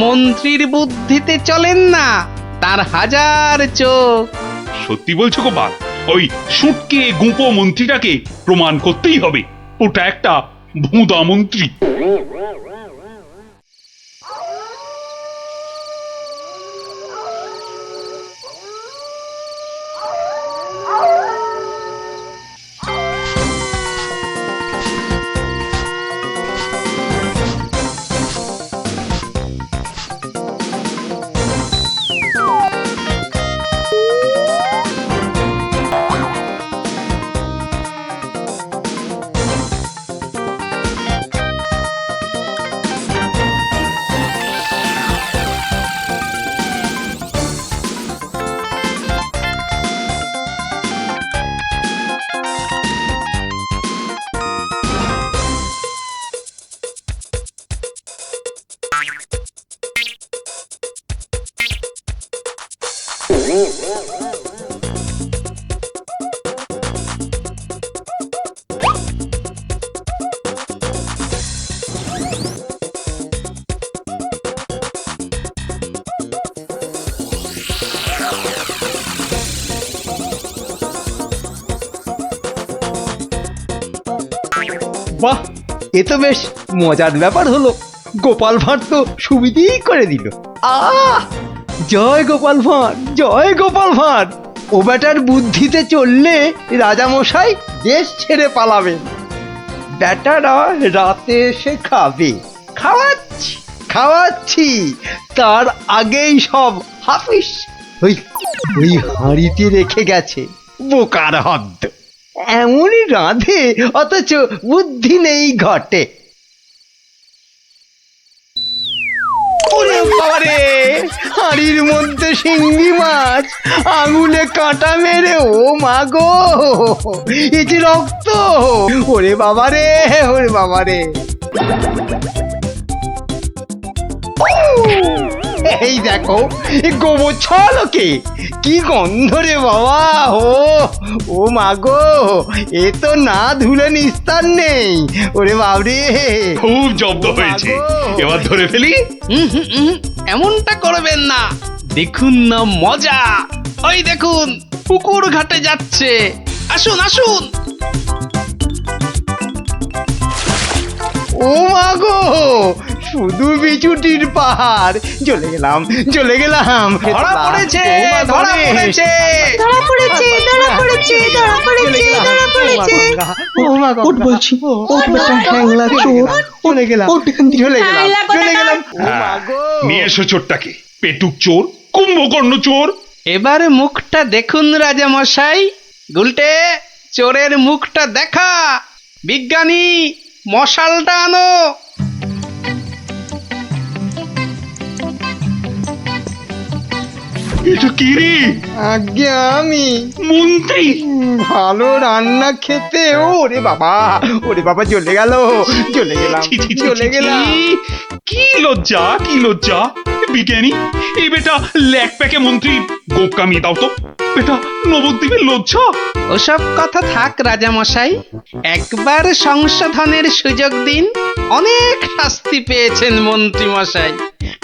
মন্ত্রীর বুদ্ধিতে চলেন না, তার হাজার চোখ। সত্যি বলছো গোপাল? ওই সুটকে গুঁপো মন্ত্রীটাকে প্রমাণ করতেই হবে ওটা একটা ভুঁদা মন্ত্রী। বাহ, এ তো বেশ মজার ব্যাপার হলো। গোপাল ভাঁড় তো সুবিধেই করে দিল। জয় গোপাল ভাঁড়, জয় গোপাল ভাঁড়। ও বেটার বুদ্ধিতে চললে রাজামশাই দেশ ছেড়ে পালাবেন। বেটারা রাতে এসে খাবে। খাওয়াচ্ছি খাওয়াচ্ছি, তার আগেই সব হাফিস। ওই ওই হাঁড়িতে রেখে গেছে, বোকার হদ্দ। এমনই রাঁধে অথচ বুদ্ধি নেই ঘটে। ওরে বাবারে, হাঁড়ির মধ্যে শিঙ্গি মাছ, আঙুলে কাঁটা মেরে, ও মা গো, এ যে রক্ত! ওরে বাবারে, ওরে বাবারে! এই দেখো, গোবর ছলকে কি গন্ধ রে বাবা! ও মা গো, এ তো না ধুলে নিস্তার নেই। ওরে বাবরে, খুব জব্দ হয়েছে, এবার ধরে ফেলি। এমনটা করবেন না, দেখুন না মজা। ওই দেখুন, পুকুর ঘাটে যাচ্ছে। আসুন আসুন। ও মা গো, শুধু বিচুটির পাহাড়! চলে গেলাম, চলে গেলাম। ধরা পড়েছে, ও মা, ধরা পড়েছে। ধরা পড়েছে, ধরা পড়েছে, ধরা পড়েছে, ধরা পড়েছে। ও মা গো, ওঠ বলছি, ওঠ বেটা হ্যাংলা চোর, চলে গেলাম, ওঠ এখান থেকে। চলে গেলাম, হ্যাংলা চলে কোথাকার? গেলাম। ও মা গো, নিয়ে এসো চোরটাকে, পেটুক চোর, কুম্ভকর্ণ চোর। এবারে মুখটা দেখুন রাজা মশাই। গুলটে, চোরের মুখটা দেখা। বিজ্ঞানী, মশালটা আনো। এটা কি রে? আজ্ঞে আমি মন্ত্রী! ভালো রান্না খেতে, ওরে বাবা, ওরে বাবা, চলে গেল, চলে গেলাম, ছি, ছি, ছি, চলে ছি, গেলাম। কি লজ্জা, কি লজ্জা! বিজ্ঞানী, এই বেটা ল্যাক প্যাকে মন্ত্রী গোপ কামিয়ে দাও তো। বেটা নবদ্বীপের লজ্জা। ওসব কথা থাক রাজা মশাই, একবার সংশোধনের সুযোগ দিন। অনেক শাস্তি পেয়েছেন মন্ত্রী মশাই,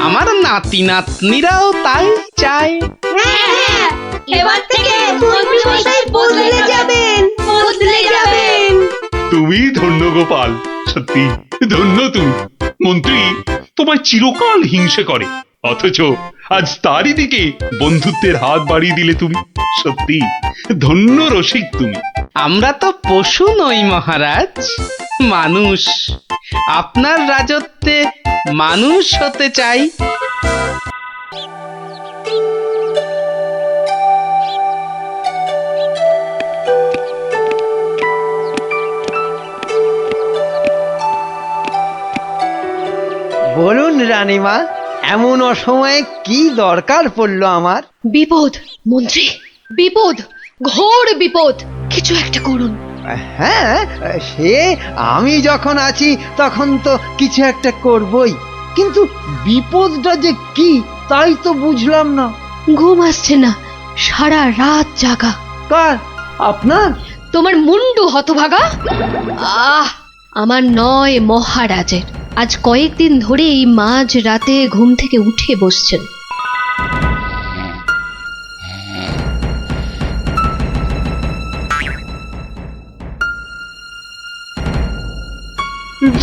আমার নাতি নাতনিরাও তাই চায়। হ্যাঁ, এবার থেকে মন্ত্রীমশাই বদলে যাবেন, বদলে যাবেন। তুমি ধন্য গোপাল, সত্যি ধন্য তুমি। মন্ত্রী তোমায় চিরকাল হিংসে করে, অথচ আজ তারই দিকে বন্ধুত্বের হাত বাড়িয়ে দিলে তুমি। সত্যি ধন্য রসিক তুমি। আমরা তো পশু নই মহারাজ, মানুষ। আপনার রাজত্বে মানুষ হতে চাই। বলুন রানীমা, এমন অসময়ে কি দরকার পড়লো আমার? বিপদ মন্ত্রী, বিপদ, ঘোর বিপদ, কিছু একটা করুন। হ্যাঁ, সে আমি যখন আছি তখন তো কিছু একটা করবই, কিন্তু বিপদটা যে কি তাই তো বুঝলাম না। ঘুম আসছে না, সারা রাত জাগা। কার? আপনার? তোমার মুন্ডু হতভাগা। আমার নয়, মহারাজের। আজ কয়েকদিন ধরেই মাঝ রাতে ঘুম থেকে উঠে বসছেন।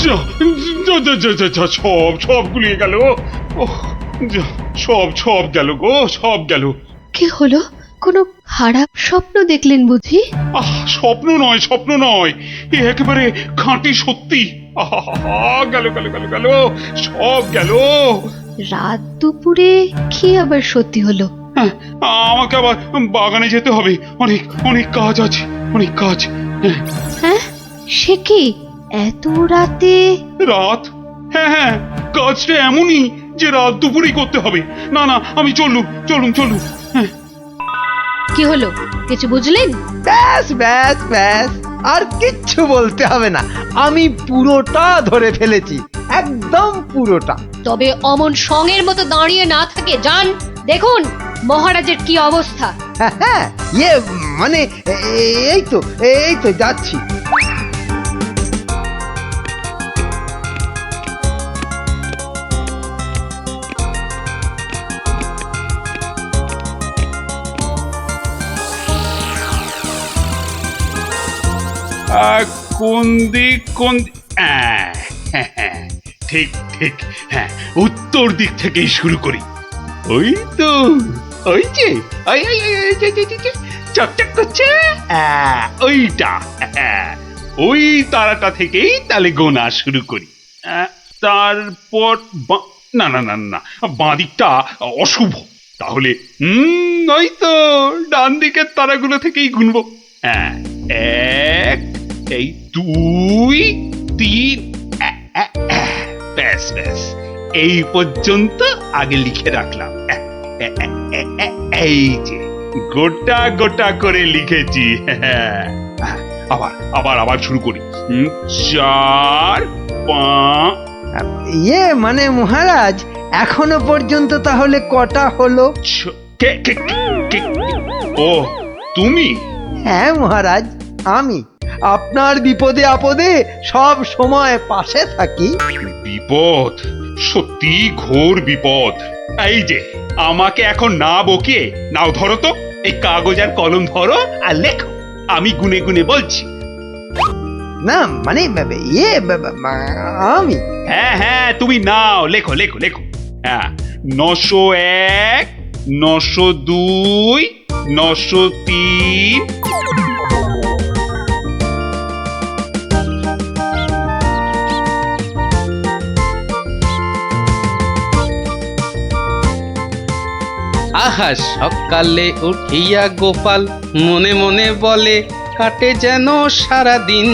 যা, যা, যা, যা, যা, যা, সব গুলিয়ে গেল। ওহ, যা, সব গেল গো, সব গেল। কি হলো? কোনো খারাপ স্বপ্ন দেখলেন বুঝি? স্বপ্ন নয়, স্বপ্ন নয়, এ একেবারে খাঁটি সত্যি। গেল গেল গেল গেল, সব গেল। রাত দুপুরে কি আবার সত্যি হলো? হ্যাঁ, আমাকে আবার বাগানে যেতে হবে, অনেক অনেক কাজ আছে, অনেক কাজ। হ্যাঁ, সে কি এত রাতে? রাত? হ্যাঁ হ্যাঁ, কাজটা এমনই যে রাত দুপুরেই করতে হবে। না না, আমি চলুন। হ্যাঁ। কি হলো, কিছু বুঝলেন? ব্যাস ব্যাস ব্যাস, আর কিচ্ছু বলতে হবে না, আমি পুরোটা ধরে ফেলেছি, একদম পুরোটা। তবে অমন সঙ্গের মতো দাঁড়িয়ে না থাকে, যান দেখুন মহারাজের কি অবস্থা। হ্যাঁ, মানে এই তো যাচ্ছি। কোন দিক, ঠিক ঠিক, হ্যাঁ, উত্তর দিক থেকেই শুরু করি। ওই তো, ওই যে চকচক করছে, ওইটা, ওই তারাটা থেকেই তাহলে গোনা শুরু করি। তারপর না না না না, বাঁ দিকটা অশুভ, তাহলে ওই তো ডান দিকের তারাগুলো থেকেই গুনবো। এক, এই 2, 3, ব্যাস ব্যাস, এই পর্যন্ত আগে লিখে রাখলাম। এই যে গোটা গোটা করে লিখেছি। আবার আবার আবার শুরু করি। 4 5 মানে মহারাজ এখনো পর্যন্ত তাহলে কটা হলো? ও তুমি? হ্যাঁ মহারাজ, আমি আপনার বিপদে আপদে সব সময় পাশে থাকি। বিপদ? সত্যি ঘোর বিপদ। এই যে আমাকে এখন না বকে নাও, ধরো তো এই কাগজ আর কলম ধরো আর লেখো, আমি গুনে গুনে বলছি। না মানে আমি? হ্যাঁ হ্যাঁ তুমি নাও, লেখো লেখো লেখো। হ্যাঁ, 901, 902, 903। আহা সকালে উঠিয়া গোপাল মনে মনে বলে, কাটে যেন সারা দিন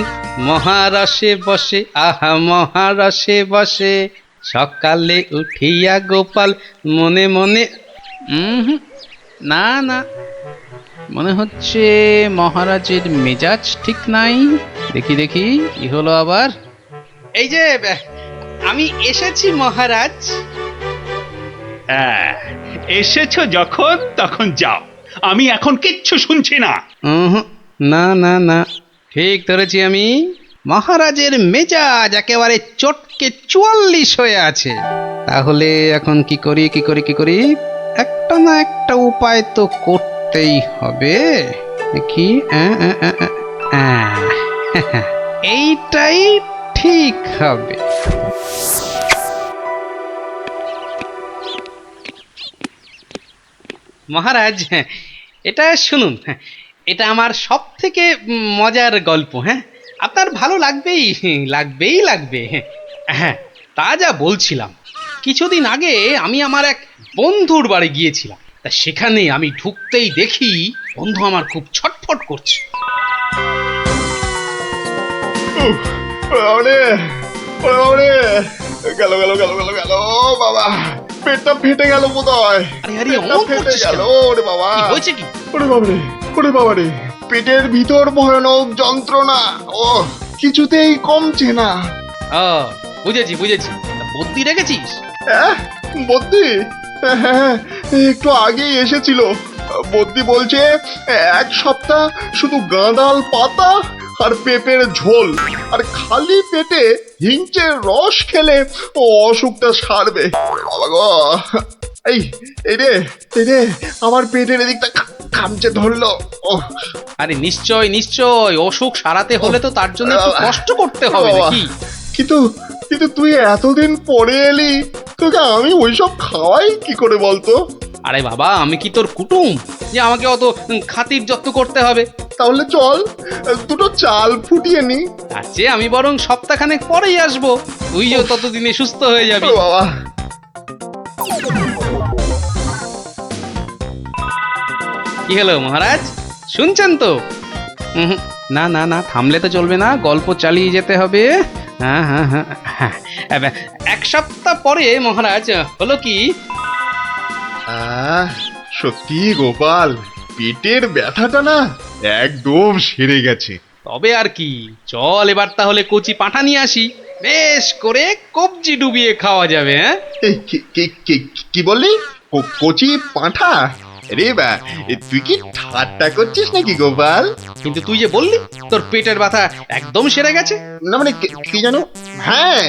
মহারসে বসে, আহা মহারসে বসে। সকালে উঠিয়া গোপাল মনে মনে, না না, মনে হচ্ছে মহারাজের মেজাজ ঠিক নাই। দেখি দেখি কি হলো আবার। এই যে আমি এসেছি মহারাজ। এসেছো যখন তখন যাও, আমি এখন কিচ্ছু শুনছি না। না না না, ঠিক ধরেছি আমি। মহারাজের মেজাজ একেবারে চটকে 44 হয়ে আছে। তাহলে এখন কি করি কি করি কি করি? একটা না একটা উপায় তো করতেই হবে। কি এইটাই ঠিক হবে। মহারাজ এটা শুনুন, এটা আমার সব থেকে মজার গল্প। হ্যাঁ, আপনার ভালো লাগবেই লাগবেই লাগবে। হ্যাঁ, তা যা বলছিলাম, কিছুদিন আগে আমি আমার এক বন্ধুর বাড়ি গিয়েছিলাম। তা সেখানে আমি ঢুকতেই দেখি বন্ধু আমার খুব ছটফট করছে। গেল গেল গেল গেল গেল বাবা, পেটটা ফেটে গেল বোধহয়। ফেটে গেল ওরে বাবা। হয়েছে কি? ওরে বাবারে, ওরে বাবারে, পেটের ভিতর ভয়ানক যন্ত্রণা। ও কিছুতেই কমছে না। বুঝেছি বুঝেছি, বদ্যি রেখেছিস? বদ্যি? হ্যাঁ, একটু আগেই এসেছিল। বদ্যি বলছে 1 সপ্তাহ শুধু গাঁদাল পাতা আর পেঁপের ঝোল আর খালি পেটে হিংচের রস খেলে ও অসুখটা সারবে। বাবা গো, এই রে আমার পেটের এদিকটা খামচে ধরলো। আরে নিশ্চয় নিশ্চয়, অসুখ সারাতে হলে তো তার জন্য একটু কষ্ট করতে হবে নাকি? কিন্তু কিন্তু তুই এতদিন পরে এলি, তোকে আমি ওইসব খাওয়াই কি করে বলতো? আরে বাবা, আমি কি তোর কুটুম যে আমাকে অত খাতির যত্ন করতে হবে? তাহলে চল দুটো চাল ফুটিয়ে নি। তার চেয়ে আমি বরং সপ্তাহখানেক পরেই আসবো, তুইও ততদিনে সুস্থ হয়ে যাবি। বাবা, কি হলো মহারাজ, শুনছেন তো? না না না, থামলে তো চলবে না, গল্প চালিয়ে যেতে হবে। হ্যাঁ হ্যাঁ হ্যাঁ হ্যাঁ, 1 সপ্তাহ পরে মহারাজ হলো কি, সত্যি গোপাল, পেটের ব্যথাটা না একদম সেরে গেছে। তবে আর কি, চল এবার তাহলে কচি পাঁঠা নিয়ে আসি, বেশ করে কবজি ডুবিয়ে খাওয়া যাবে। হ্যাঁ, কি বললি? কচি পাঁঠা? রে বা, তুই কি ঠাট্টা করছিস নাকি গোপাল? কিন্তু তুই যে বললি তোর পেটের ব্যথা একদম সেরে গেছে। না মানে কি জানো, হ্যাঁ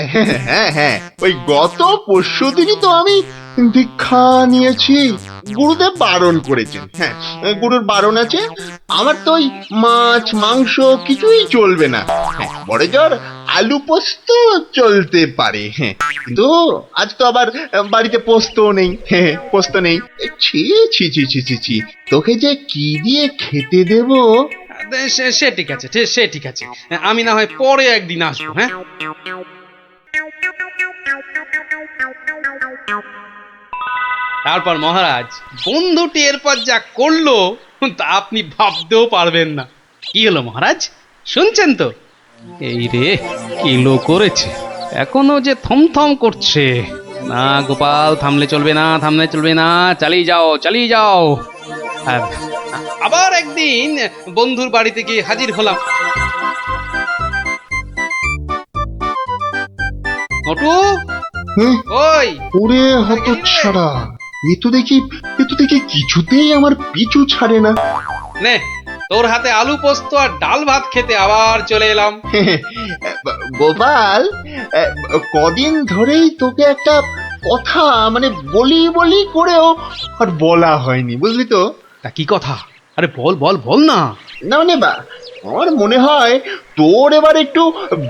হ্যাঁ হ্যাঁ, ওই গত পরশুদিনই তো আমি দীক্ষা নিয়েছি। গুরুদেব বারণ করেছেন। হ্যাঁ, গুরুর বারণ আছে। আমার তো ওই মাছ মাংস কিছুই চলবে না। হ্যাঁ, বড় জোর আলু পোস্ত চলতে পারে। হ্যাঁ, কিন্তু আজ তো আবার বাড়িতে পোস্ত নেই। হ্যাঁ, পোস্ত নেই। ছি ছি ছি ছি ছি ছি, তোকে যে কি দিয়ে খেতে দেব? সে ঠিক আছে, সে ঠিক আছে, আমি না হয় পরে একদিন আসবো। হ্যাঁ, তারপর মহারাজ বন্ধুটি এরপর যা করলো তা আপনি ভাবতেও পারবেন না। কি হলো মহারাজ, শুনছেন তো? এই রে, কিলো করেছে, এখনো যে থমথম করছে। না গোপাল, থামলে চলবে না, থামলে চলবে না, চালিয়ে যাও, চালিয়ে যাও। আবার একদিন বন্ধুর বাড়িতে গিয়ে হাজির হলাম। নটু, হুম, ওই ওরে হতচ্ছাড়া, এ তো দেখি কিছুতেই আমার পিছু ছাড়ে না। নে, তোর হাতে আলু পোস্ত আর ডাল ভাত খেতে আবার চলে এলাম। গোপাল, কদিন ধরেই তোকে একটা কথা মানে বলি বলি করেও আর বলা হয়নি, বুঝলি তো? তা কি কথা? আরে বল বল বল না। না মানে আমার মনে হয় তোর এবার একটু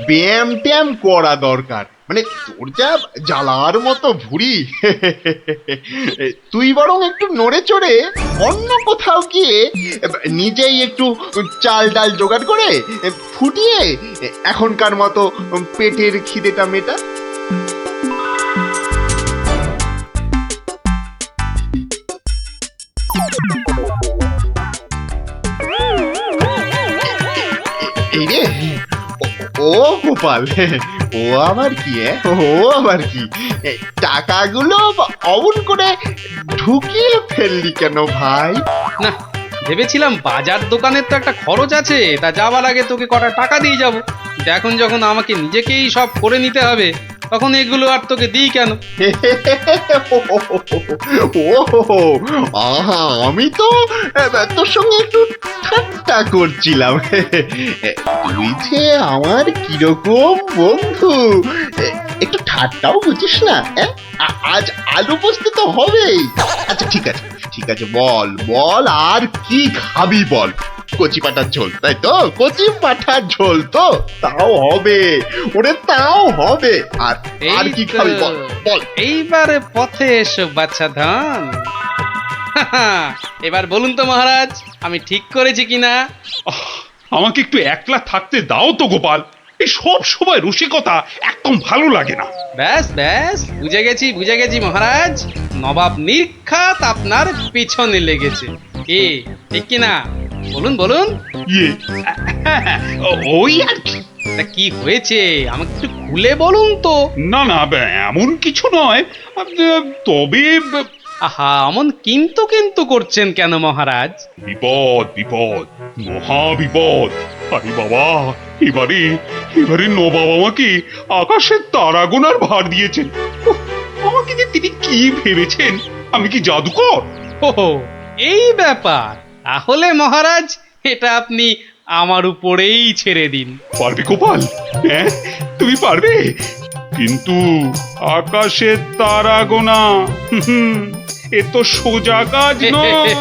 ব্যায়াম ট্যায়াম করা দরকার। মানে তোর যা জ্বালার মতো ভুঁড়ি, তুই বরং একটু নড়ে চড়ে অন্য কোথাও গিয়ে নিজেই একটু চাল ডাল জোগাড় করে ফুটিয়ে এখনকার মতো পেটের খিদেটা মেটা। এই রে, ও গোপাল, ও আবার কি? ও আবার কি? টাকাগুলো অমন করে ঢুকিয়ে ফেললি কেন ভাই? না, ভেবেছিলাম বাজার দোকানের তো একটা খরচ আছে, তা যাওয়ার আগে তোকে কটা টাকা দিয়ে যাব। এখন যখন আমাকে নিজেকেই সব করে নিতে হবে, তখন এগুলো আর তোকে দিই কেন? ও আহা, আমি তো তোর সঙ্গে একটু ঠাট্টা করছিলাম। তুই যে আমার কিরকম বন্ধু, একটু ঠাট্টাও বুঝিস না? আজ আলু পোস্ত তো হবেই। আচ্ছা ঠিক আছে, ঠিক আছে, বল বল, আর কি খাবি বল? কচি পাঠার ঝোল, তাই তো? কচি পাঠার ঝোল তো, তাও হবে ওরে, তাও হবে। আর আর কি খাবি বল বল। এইবারে পথে এসো বাচ্চা ধন। এবার বলুন তো মহারাজ, আমি ঠিক করেছি কিনা? আমাকে একটু একলা থাকতে দাও তো গোপাল। এই সব সময় রসিকতা একদম ভালো লাগে না। ব্যাস ব্যাস, বুঝে গেছি মহারাজ, নবাব নির্ঘাত আপনার পিছনে লেগেছে। কি ঠিক কিনা? বলুন বলুন। ইয়ে, ওই আর কি। তা কি হয়েছে আমাকে একটু খুলে বলুন তো। না না, এমন কিছু নয়, তবে আহা, অমন কিন্তু কিন্তু করছেন কেন মহারাজ? বিপদ বিপদ, মহা বিপদ। আরে বাবা, এবারে নবাব আমাকে আকাশের তারা গোনার ভার দিয়েছেন। উফ, আমাকে যে তিনি কি ভেবেছেন, আমি কি জাদুকর? ও, এই ব্যাপার। তাহলে মহারাজ, এটা আপনি আমার উপরেই ছেড়ে দিন। পারবে গোপাল? হ্যাঁ, তুমি পারবে? কিন্তু আকাশের তারা গোনা এ তো সোজা কাজ নয়।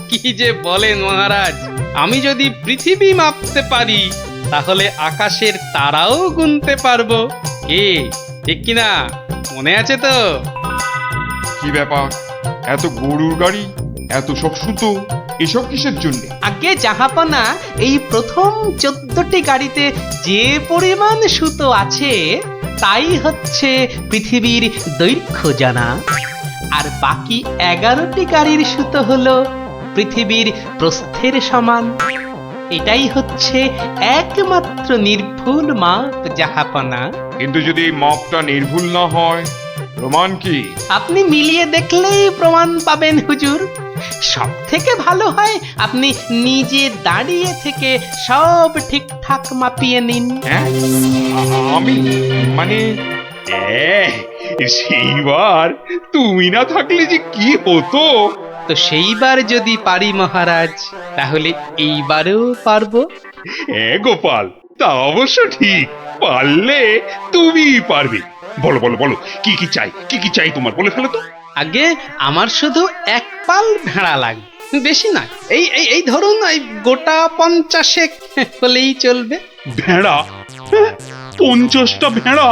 কি যে বলেন মহারাজ, আমি যদি পৃথিবী মাপতে পারি, তাহলে আকাশের তারাও গুনতে পারবো। কি ঠিক কিনা? মনে আছে তো? কি ব্যাপার, এত গরুর গাড়ি, এত সব সুতো, এসব কিসের জন্য? আগে জাহাপনা, এই প্রথম 14টি গাড়িতে যে পরিমাণ সুতো আছে, তাই হচ্ছে পৃথিবীর দৈর্ঘ্য জানা। আর বাকি 11টি গাড়ির সুতো হলো পৃথিবীর প্রস্থের সমান। এটাই হচ্ছে একমাত্র নির্ভুল মাপ জাহাপনা। কিন্তু যদি মাপটা নির্ভুল না হয়, প্রমাণ কি? আপনি মিলিয়ে দেখলেই প্রমাণ পাবেন হুজুর। সব থেকে ভালো হয় আপনি নিজে দাঁড়িয়ে থেকে সব ঠিকঠাক মাপিয়ে নিন। হ্যাঁ, আমি মানে সেইবার তুমি না থাকলে যে কি হতো। তো সেইবার যদি পারি মহারাজ, তাহলে এইবারেও পারবো। হ্যাঁ গোপাল, তা অবশ্য ঠিক, পারলে তুমি পারবে। বলো বলো বলো, কি কি চাই, কি কি চাই তোমার, বলে ফেলো তো। আগে আমার শুধু এক পাল ভেড়া লাগবে, বেশি না। এই এই এই ধরুন, এই গোটা 50 হলেই চলবে। ভেড়া? 50টা ভেড়া?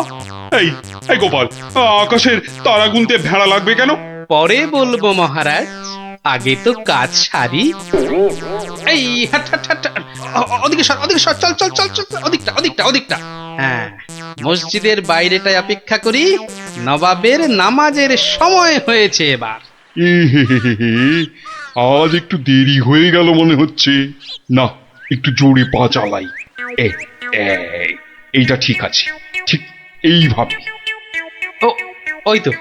এই এই গোপাল, আকাশের তারা গুনতে ভেড়া লাগবে কেন? পরে বলবো মহারাজ, আগে তো কাজ সারি। এই হাট হাট হাট, ওদিকে সর, ওদিকে সর, চল চল চল চল, ওদিকটা ওদিকটা ওদিকটা। হ্যাঁ, মসজিদের বাইরেটায় অপেক্ষা করি, নবাবের নামাজের সময় হয়েছে এবার। আজ একটু দেরি হয়ে গেল মনে হচ্ছে। না, একটু জোরে পা চালাই। এইটা ঠিক আছে, ঠিক এইভাবে। ও, ওই তো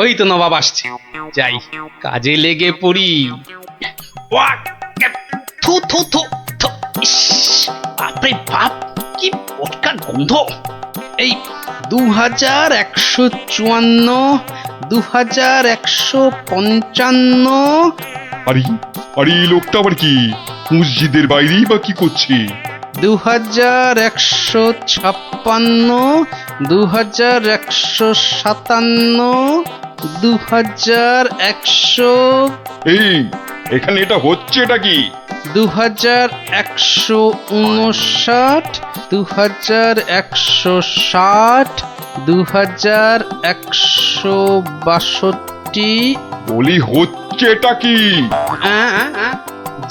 ওই তো নবাব আসছে, যাই কাজে লেগে পড়ি। ওয়াক! থু থু থু থু। ইস, বাপরে বাপ, কি পটকার গন্ধ! এই 2154, 2155। আরে আরে এই লোকটা আবার কি মসজিদের বাইরেই বা কি করছে? 2156, 2157, 2100, এই এখানে এটা হচ্ছেটা কি? 2159, 2160, 2162। বলি হচ্ছেটা কি?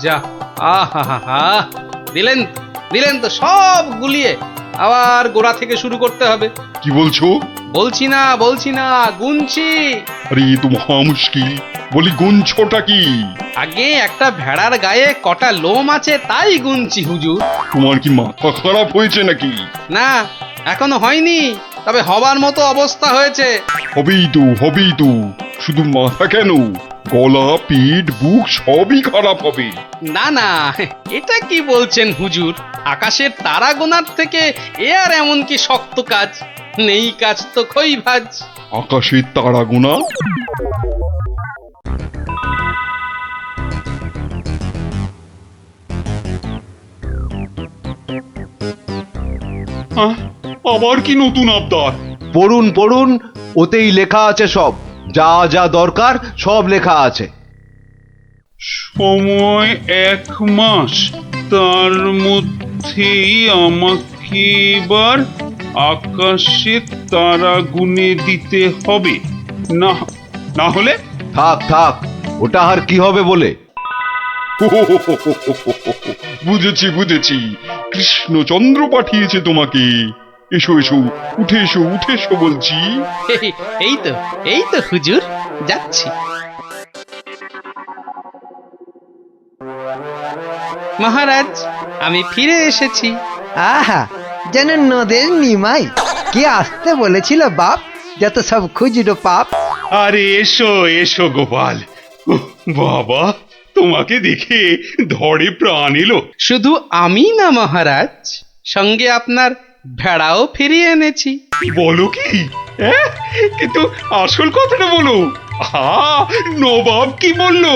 যা, আহা, দিলেন দিলেন তো সব গুলিয়ে, আবার গোড়া থেকে শুরু করতে হবে। কি বলছো? বলছি না, গুনছি। আরে এ তো মহা মুশকিল। বলি গুনছোটা কি? আগে একটা ভেড়ার গায়ে কটা লোম আছে তাই গুনছি হুজুর। তোমার কি মাথা খারাপ হয়েছে নাকি? না, এখনো হয়নি, তবে হবার মতো অবস্থা হয়েছে। হবেই তো, শুধু মাথা কেন, গলা, পিঠ, বুক সবই খারাপ হবে। না, এটা কি বলছেন হুজুর? আকাশের তারা গোনার থেকে এ আর এমন কি শক্ত কাজ? নেই কাজ তো খই ভাজ। আকাশের তারা গোনা? আবার কি নতুন আবদার? পড়ুন পড়ুন, ওতেই লেখা আছে সব, যা যা দরকার সব লেখা আছে। সময় 1 মাস, তার মধ্যেই আমাকে এবার আকাশে তারা গুনে দিতে হবে, না না হলে? থাক, ওটা আর কি হবে বলে। বুঝেছি, কৃষ্ণচন্দ্র পাঠিয়েছে তোমাকে। এসো উঠে এসো বলছি। এই তো হুজুর, যাচ্ছি। মহারাজ, আমি ফিরে এসেছি। আহা, যেন নদের নিমাই। কে আসতে বলেছিল বাপ, যত সব খুচরো পাপ। আরে এসো গোপাল। উহ, বাবা, তোমাকে দেখে ধরে প্রাণ এলো। শুধু আমি না মহারাজ, সঙ্গে আপনার ভেড়াও ফিরিয়ে এনেছি। বলো কি? কিন্তু আসল কথাটা বলো। নবাব কি বললো?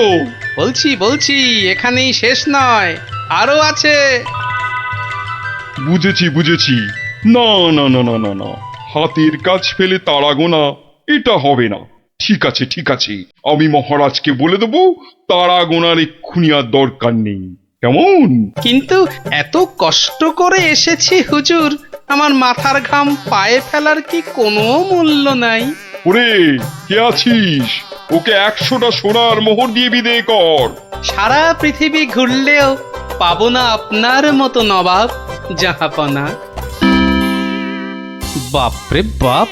বলছি, এখানেই শেষ নয়, আরো আছে। বুঝেছি। না, হাতের কাজ ফেলে তারা গোনা এটা হবে না। ঠিক আছে, আমি মহারাজকে বলে দেবো তারা গোনার এক্ষুনি আর দরকার নেই, কেমন? কিন্তু এত কষ্ট করে এসেছি হুজুর, আমার মাথার ঘাম পায়ে ফেলার কি কোনো মূল্য নাই? ওরে, কে আছিস? ওকে 100টা সোনার মোহর দিয়ে বিদেয় কর। সারা পৃথিবী ঘুরলেও পাবো না আপনার মতো নবাব জাহাপনা। বাপরে বাপ!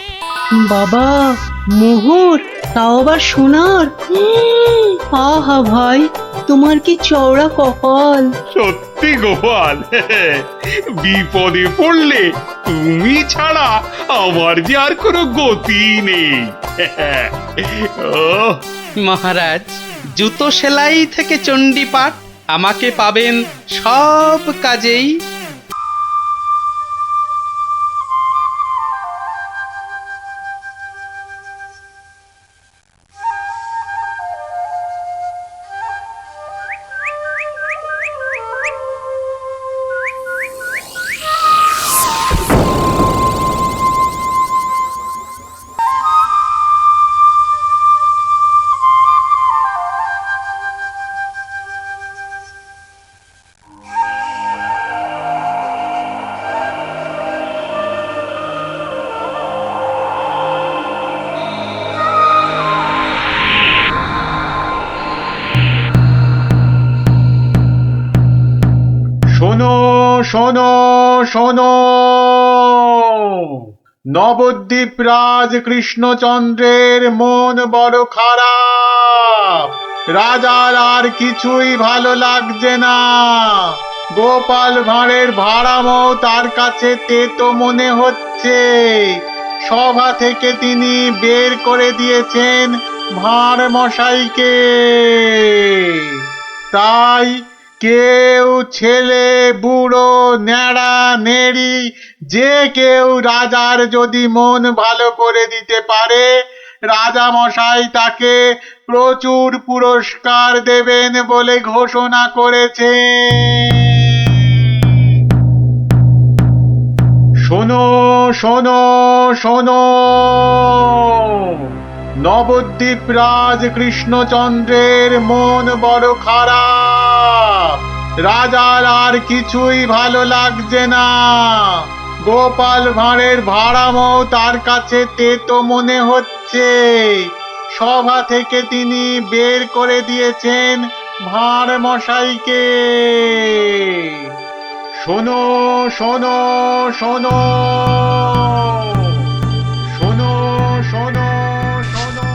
বাবা, মোহর, তাও আবার সোনার! আহা ভাই, তোমার কি চওড়া কপাল! সত্যি গোপাল, বিপদে পড়লে তুমি ছাড়া আমার যে আর কোনো গতি নেই। মহারাজ, জুতো সেলাই থেকে চণ্ডীপাঠ, আমাকে পাবেন সব কাজেই। শোনো, নবদ্বীপ রাজ কৃষ্ণচন্দ্রের মন বড় খারাপ। রাজার আর কিছুই ভালো লাগছে না। গোপাল ভাঁড়ের ভাড়ামও তার কাছে তেতো মনে হচ্ছে। সভা থেকে তিনি বের করে দিয়েছেন ভাঁড় মশাইকে। তাই কেউ ছেলে বুড়ো ন্যাড়া নেড়ি যে কেউ রাজার যদি মন ভালো করে দিতে পারে, রাজা মশাই তাকে প্রচুর পুরস্কার দেবেন বলে ঘোষণা করেছেন। শোনো শোনো শোনো, নবদ্বীপ রাজ কৃষ্ণচন্দ্রের মন বড় খারাপ। রাজার আর কিছুই ভালো লাগছে না। গোপাল ভাঁড়ের ভাড়ামও তার কাছে তেতো মনে হচ্ছে। সভা থেকে তিনি বের করে দিয়েছেন ভাঁড় মশাইকে। শোনো শোনো শোনো, শোনো শোনো শোনো।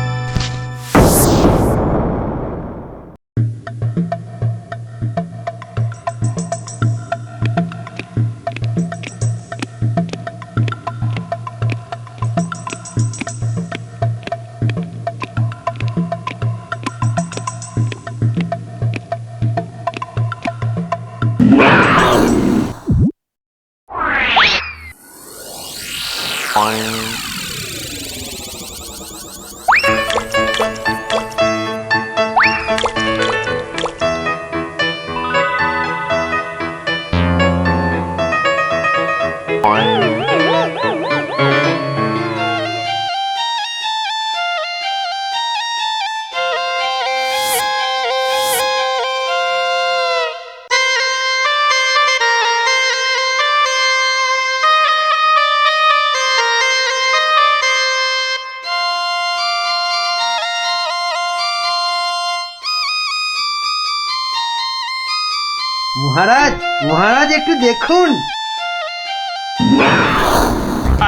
মহারাজ, মহারাজ একটু দেখুন।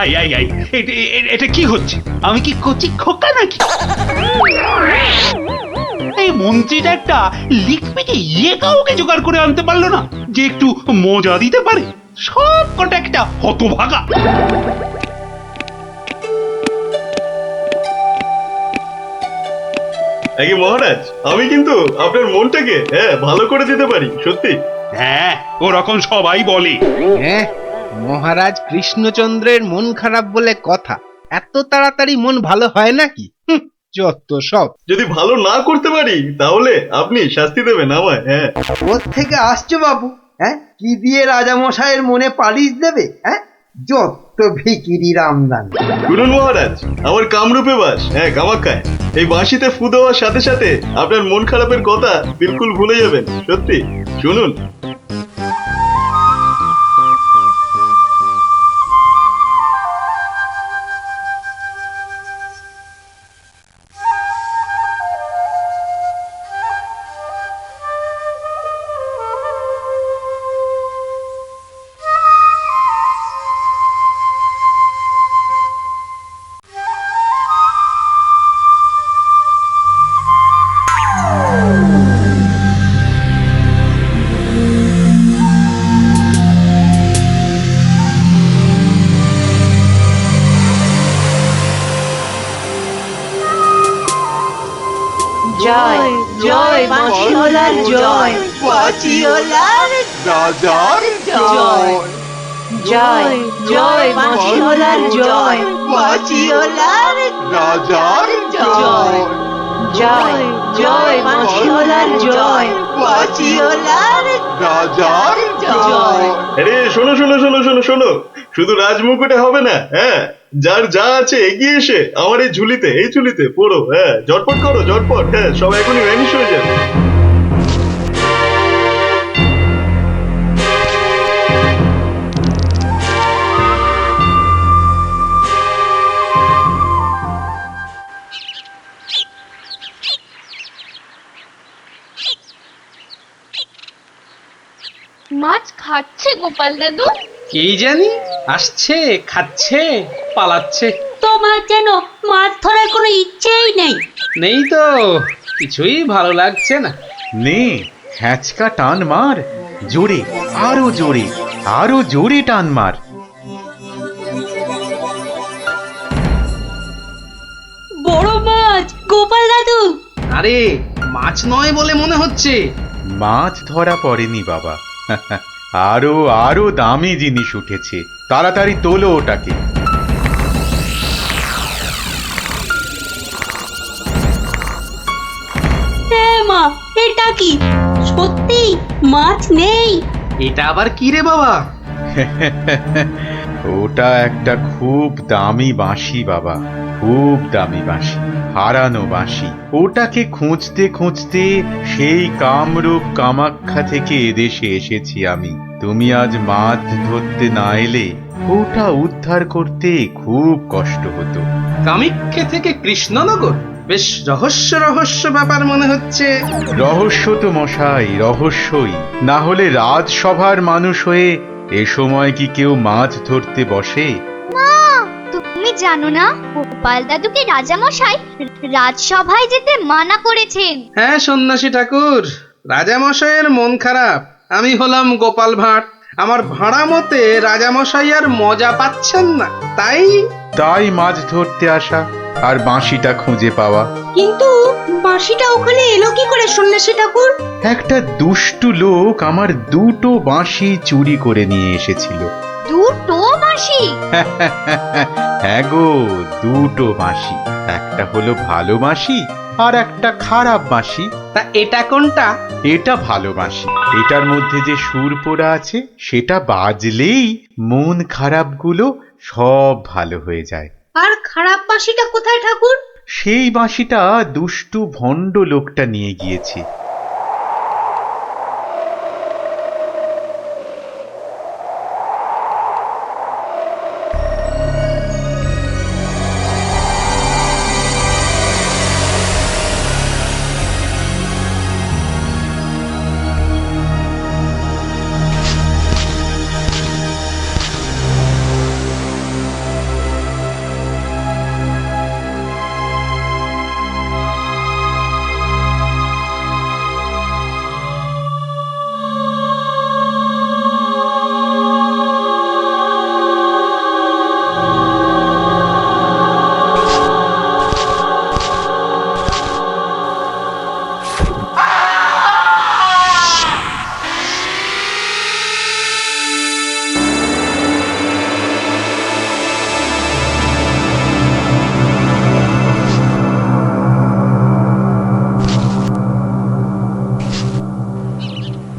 আই আই আই, এটা কি হচ্ছে? আমি কি কচি খোকা নাকি? এই মন্ত্রীটা একটা লিখপিকে কাউকে জোগাড় করে আনতে পারলো না যে একটু মজা দিতে পারে। সব কটা একটা হতভাগা। আগে মহারাজ, আমি কিন্তু আপনার মনটাকে ভালো করে দিতে পারি, সত্যি। হ্যাঁ, ওরকম সবাই বলে। হ্যাঁ, মহারাজ কৃষ্ণচন্দ্রের মন খারাপ বলে কথা। এত তাড়াতাড়ি মন ভালো হয় নাকি? যত সব। যদি ভালো না করতে পারি তাহলে আপনি শাস্তি দেবেন আমায়। হ্যাঁ, ওর থেকে আসছো বাবু? হ্যাঁ, কি দিয়ে রাজামশাইয়ের মনে পালিশ দেবে? হ্যাঁ, যত ভিকিরির আমদানি। শুনুন মহারাজ, আমার কামরূপে বাস, কামাখ্যায়। এই বাঁশিতে ফু দেওয়ার সাথে সাথে আপনার মন খারাপের কথা বিলকুল ভুলে যাবেন। সত্যি, শুনুন। জয় জয় বাঁশিওয়ালার জয়, বাঁশিওয়ালার রাজার জয়। জয় জয় বাঁশিওয়ালার জয়, বাঁশিওয়ালার রাজার জয়। জয় জয় বাঁশিওয়ালার জয়, বাঁশিওয়ালার রাজার জয়। আরে শোনো শোনো শোনো শোনো শোনো, শুধু রাজমুকুটে হবে না। হ্যাঁ, যার যা আছে এগিয়ে এসে আমার এই ঝুলিতে পড়ো। হ্যাঁ, ঝটপট করো, ঝটপট। হ্যাঁ, সব এখনই ভ্যানিশ হয়ে যাবে। মাছ খাচ্ছে গোপাল দাদু? এই জানি, আসছে, খাচ্ছে, পালাচ্ছে। তোমার যেন মাছ ধরার কোনো ইচ্ছেই নেই। নেই তো, কিছুই ভালো লাগছে না। নে, হ্যাঁচকা টান মার, জোরে, আরো জোরে, আরো জোরে টান মার। বড় মাছ গোপাল দাদু। আরে মাছ নয় বলে মনে হচ্ছে। মাছ ধরা পড়েনি বাবা, আরো আরো দামি জিনিস উঠেছে। তাড়াতাড়ি তোলো ওটাকে। হ্যাঁ মা, এটা কি সত্যি মাছ নেই? এটা আবার কি রে বাবা? ওটা একটা খুব দামি বাঁশি বাবা, খুব দামি বাঁশি, হারানো বাঁশি। ওটাকে খুঁজতে খুঁজতে সেই কামরূপ কামাখ্যা থেকে এদেশে এসেছি আমি। তুমি আজ মাছ ধরতে না এলে ওটা উদ্ধার করতে খুব কষ্ট হতো। কামাখ্যা থেকে কৃষ্ণনগর? বেশ রহস্য রহস্য ব্যাপার মনে হচ্ছে। রহস্য তো মশাই, রহস্যই। না হলে রাজসভার মানুষ হয়ে এ সময় কি কেউ মাছ ধরতে বসে? মা, তুমি জানো না গোপাল দাদুকে রাজামশাই রাজসভায় যেতে মানা করেছেন। হ্যাঁ সন্ন্যাসী ঠাকুর, রাজামশাইয়ের মন খারাপ। আমি হলাম গোপাল ভাঁড়। আমার ভাড়া মতে রাজামশাই আর মজা পাচ্ছেন না, তাই মাছ ধরতে আসা আর বাঁশিটা খুঁজে পাওয়া। কিন্তু বাঁশিটা ওখানে এলো কি করে সন্ন্যাসী ঠাকুর? একটা দুষ্টু লোক আমার দুটো বাঁশি চুরি করে নিয়ে এসেছিল। দুটো বাঁশি? হ্যাঁ গো, দুটো বাঁশি। একটা হলো ভালো বাঁশি আর একটা খারাপ বাঁশি। তা এটা কোনটা? এটা ভালো বাঁশি। এটার মধ্যে যে সুর পোড়া আছে সেটা বাজলেই মন খারাপগুলো সব ভালো হয়ে যায়। আর খারাপ বাঁশিটা কোথায় ঠাকুর? সেই বাঁশিটা দুষ্টু ভণ্ড লোকটা নিয়ে গিয়েছে।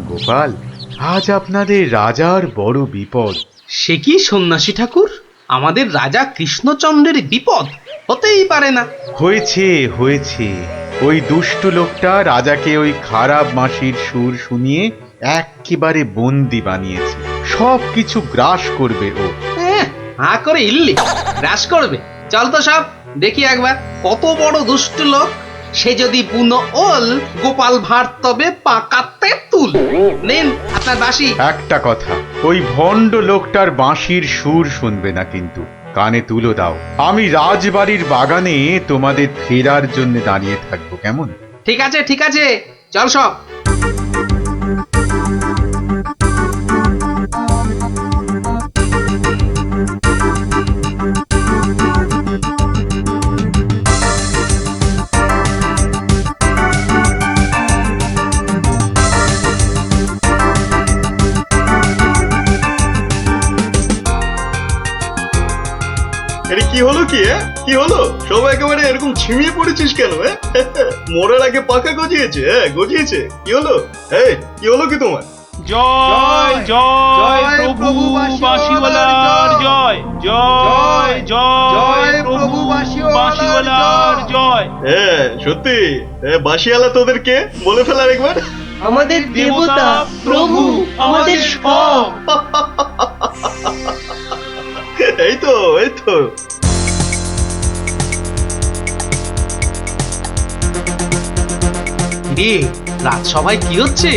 গোপাল, আজ আপনাদের রাজার বড় বিপদ। সে কি সন্ন্যাসী ঠাকুর, আমাদের রাজা কৃষ্ণচন্দ্রের বিপদ? হতেই পারে না। হয়েছে হয়েছে, ওই দুষ্টু লোকটা রাজাকে ওই খারাপ বাঁশির সুর শুনিয়ে একেবারে বন্দি বানিয়েছে। সব কিছু গ্রাস করবে ও। হা করে ইল্লি গ্রাস করবে? চল তো সব দেখি একবার, কত বড় দুষ্ট লোক। সে যদি বুনো ওল, গোপাল ভাঁড় তবে পাকাতে তুল। নেন আপনার বাঁশি। একটা কথা, ওই ভণ্ড লোকটার বাঁশির সুর শুনবে না কিন্তু। কানে তুলো দাও। আমি রাজবাড়ির বাগানে তোমাদের ফেরার জন্য দাঁড়িয়ে থাকবো, কেমন? ঠিক আছে ঠিক আছে, চল সব। আরে কি হলো কি? কি হলো? সবাই একেবারে এরকম ছিমিয়ে পড়েছিস কেন? মোড়ের আগে পাকা গজিয়েছে? গজিয়েছে? কি হলো? কি হলো কি তোমার? জয় জয় প্রভু বাঁশিওয়ালার জয়, জয় জয় প্রভু বাঁশিওয়ালার জয়। সত্যি বাঁশিওয়ালা তোদের কে বলে ফেলার একবার? আমাদের দেবতা, প্রভু, আমাদের সব। এই তো এই তো। রাজসভায় কি হচ্ছে?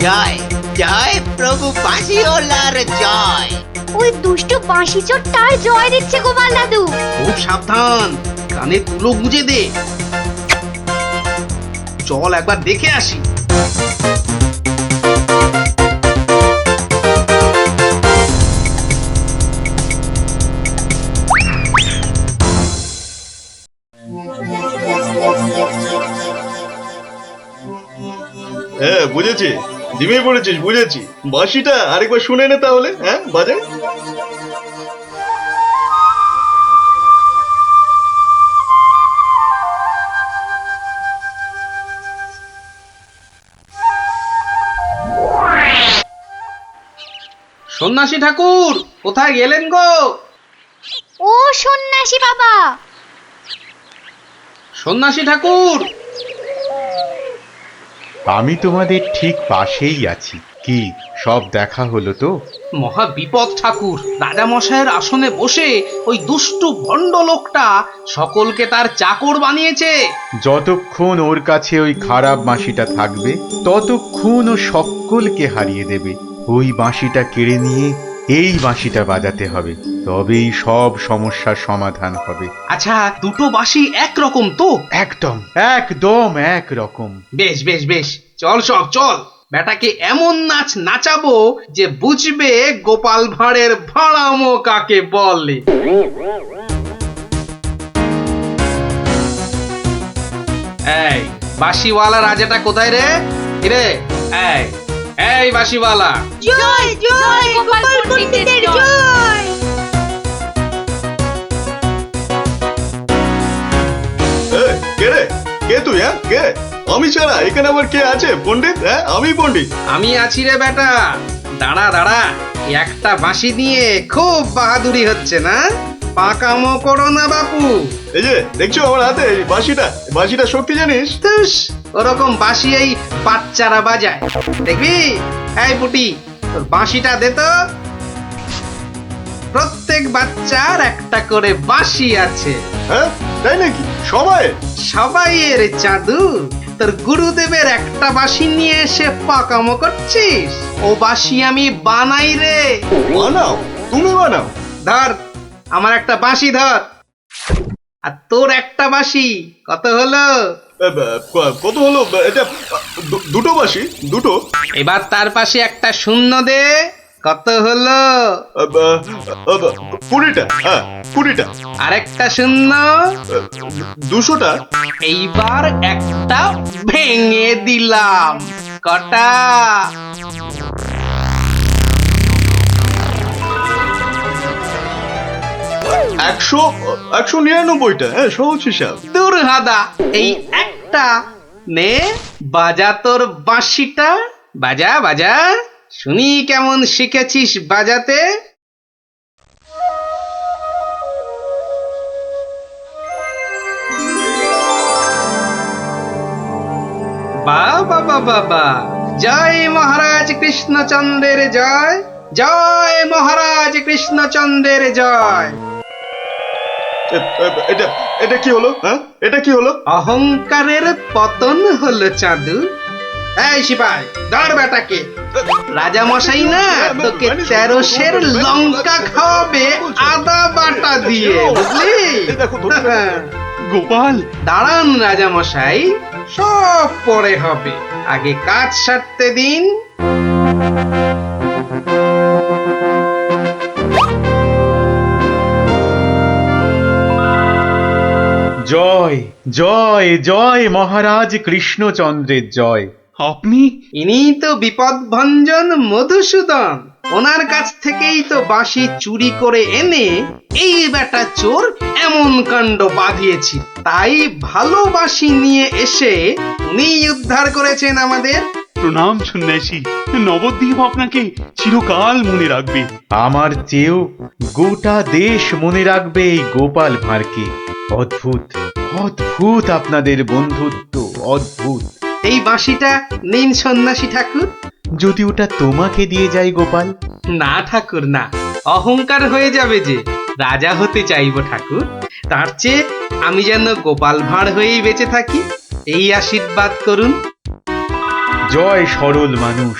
জয় জয় প্রভু বাঁশিওয়ালার জয়। ওই দুষ্টু বাঁশি চোরটার জয় দিচ্ছে গোপাল দাদু। খুব সাবধান, কানে তুলো গুঁজে দে। চল একবার দেখে আসি। হয়েছে জিমে পড়েছিস, বুঝেছি। বাঁশিটা আরেকবার শুনে নে তাহলে, হ্যাঁ বাজে। সন্ন্যাসী ঠাকুর কোথায় গেলেন গো? ও সন্ন্যাসী বাবা, সন্ন্যাসী ঠাকুর, আমি তোমাদের ঠিক পাশেই আছি। কি সব দেখা হলো তো? মহা বিপদ ঠাকুর। রাজা মশাইয়ের আসনে বসে ওই দুষ্টু ভণ্ড লোকটা সকলকে তার চাকর বানিয়েছে। যতক্ষণ ওর কাছে ওই খারাপ বাঁশিটা থাকবে ততক্ষণ ও সকলকে হারিয়ে দেবে। ওই বাঁশিটা কেড়ে নিয়ে এই বাঁশিটা বাজাতে হবে, তবেই সব সমস্যার সমাধান হবে। আচ্ছা, দুটো বাঁশি একরকম তো? একদম একদম একরকম। বেশ বেশ বেশ, চল সব চল, বেটাকে এমন নাচ নাচাবো যে বুঝবে গোপাল ভাঁড়ের ভাড়ামো কাকে বলে। এই বাঁশিওয়ালা রাজাটা কোথায় রে? রে এই এই বাঁশিওয়ালা, জয় জয় গোপাল পণ্ডিতের জয়। কে রে? কে তুই? হ্যাঁ কে? আমি ছাড়া এখানে আবার কে আছে? পণ্ডিত? হ্যাঁ আমি পণ্ডিত। আমি আছি রে বেটা। দাঁড়া দাঁড়া, একটা বাঁশি নিয়ে খুব বাহাদুরি হচ্ছে না? পাকামো করো না বাপু। এই যে দেখছো আমার হাতে এই বাঁশিটা, বাঁশিটা শক্তি জানিস? ওরকম বাঁশি এই বাচ্চারা বাজায়, দেখবি? এই পুটি, তোর বাঁশিটা দে তো। প্রত্যেক বাচ্চার একটা করে বাঁশি আছে। হ্যাঁ তাই নাকি? সবাই? সবাইয়ের চাঁদু। তোর গুরুদেবের একটা বাঁশি নিয়ে এসে পাকামো করছিস? ও বাঁশি আমি বানাই রে। বানাও? তুমি বানাও? ধর আমার একটা বাঁশি ধর, আর তোর একটা বাঁশি। কত হলো? কত হলো? এটা দুটো বাঁশি, দুটো। এবার তার পাশে একটা শূন্য দে। কত হলো? 20টা। হ্যাঁ 20টা। আরেকটা শূন্য। 200টা। এইবার একটা ভেঙে দিলাম। কটা? 199টা। হ্যাঁ সহজ হিসাব। দূর হাদা, এই একটা নে, বাজা তোর বাঁশিটা। বাজা বাজা, শুনি কেমন শিখেছিস বাজাতে। বাবা বাবা বা, জয় মহারাজ কৃষ্ণচন্দ্রের জয়, জয় মহারাজ কৃষ্ণচন্দ্রের জয়। এটা এটা কি হলো? হ্যাঁ এটা কি হলো? অহংকারের পতন হলো চাঁদু। এই সিপাই, ধর বেটাকে। রাজা মশাই না তোকে 13 সের লঙ্কা খাওয়াবে আদা বাটা দিয়ে, বুঝলি? গোপাল, দাঁড়ান রাজা মশাই, সব পরে হবে, আগে কাজ সারতে দিন। জয় জয় জয় মহারাজ কৃষ্ণচন্দ্রের জয়। আপনি? ইনি তো বিপদ ভঞ্জন মধুসূদন। ওনার কাছ থেকেই তো বাঁশি চুরি করে এনে এই বেটা চোর এমন কাণ্ড বাঁধিয়েছি। তাই ভালো বাঁশি নিয়ে এসে উনি উদ্ধার করেছেন আমাদের। প্রণাম সন্ন্যাসী, নবদ্বীপ আপনাকে চিরকাল মনে রাখবে। আমার চেয়েও গোটা দেশ মনে রাখবে এই গোপাল ভাঁড়কে। অদ্ভুত অদ্ভুত আপনাদের বন্ধুত্ব, অদ্ভুত। এই বাঁশিটা নিন সন্ন্যাসী ঠাকুর। যদি ওটা তোমাকে দিয়ে যাই গোপাল? না ঠাকুর না, অহংকার হয়ে যাবে যে। রাজা হতে চাইবো ঠাকুর, তার চেয়ে আমি যেন গোপাল ভাঁড় হয়েই বেঁচে থাকি, এই আশীর্বাদ করুন। জয় সরল মানুষ,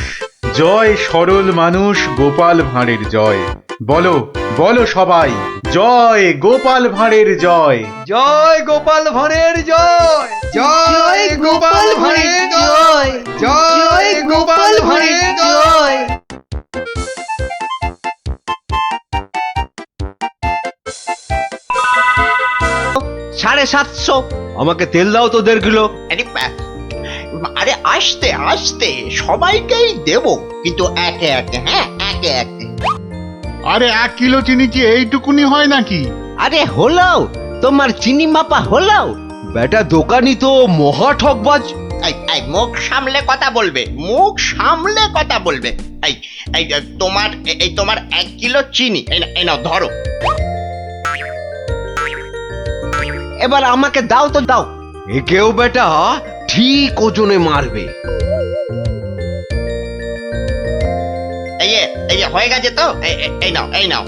জয় সরল মানুষ, গোপাল ভাঁড়ের জয়। বলো বলো সবাই, জয় গোপাল ভাঁড়ের জয়। জয় গোপাল ভাঁড়ের জয়, জয় গোপাল ভাঁড়ের জয়, জয় গোপাল ভাঁড়ের জয়। 750। আমাকে তেল দাও তো 1.5 কিলো। আরে আস্তে আস্তে সবাইকেই দেব, কিন্তু একে একে, হ্যাঁ একে একে। আরে 1 কিলো চিনি কি এইটুকুনি হয় নাকি? আরে হলো, তোমার চিনি মাপা হলো। বেটা দোকানি তো মহা ঠকবাজ। এই মুখ সামলে কথা বলবে, মুখ সামলে কথা বলবে। এই এই তোমার 1 কিলো চিনি, এই নাও ধরো। এবার আমাকে দাও তো দাও। একেও বেটা ঠিক ওজনে মারবে। এই যে হয়ে গেছে তো, এই নাও এই নাও।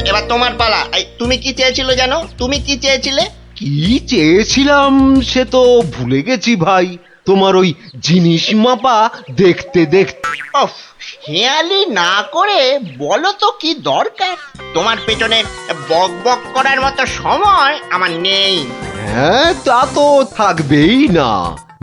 এবার তোমার পালা। তুমি কি চেয়েছিলে জানো? তুমি কি চেয়েছিলে? কি চেয়েছিলাম সে তো ভুলে গেছি ভাই। তোমার ওই জিনিস মাপা দেখতে দেখতে। হেয়ালি না করে বলো তো কি দরকার? তোমার পেছনে বক বক করার মতো সময় আমার নেই। হ্যাঁ তা তো থাকবেই না,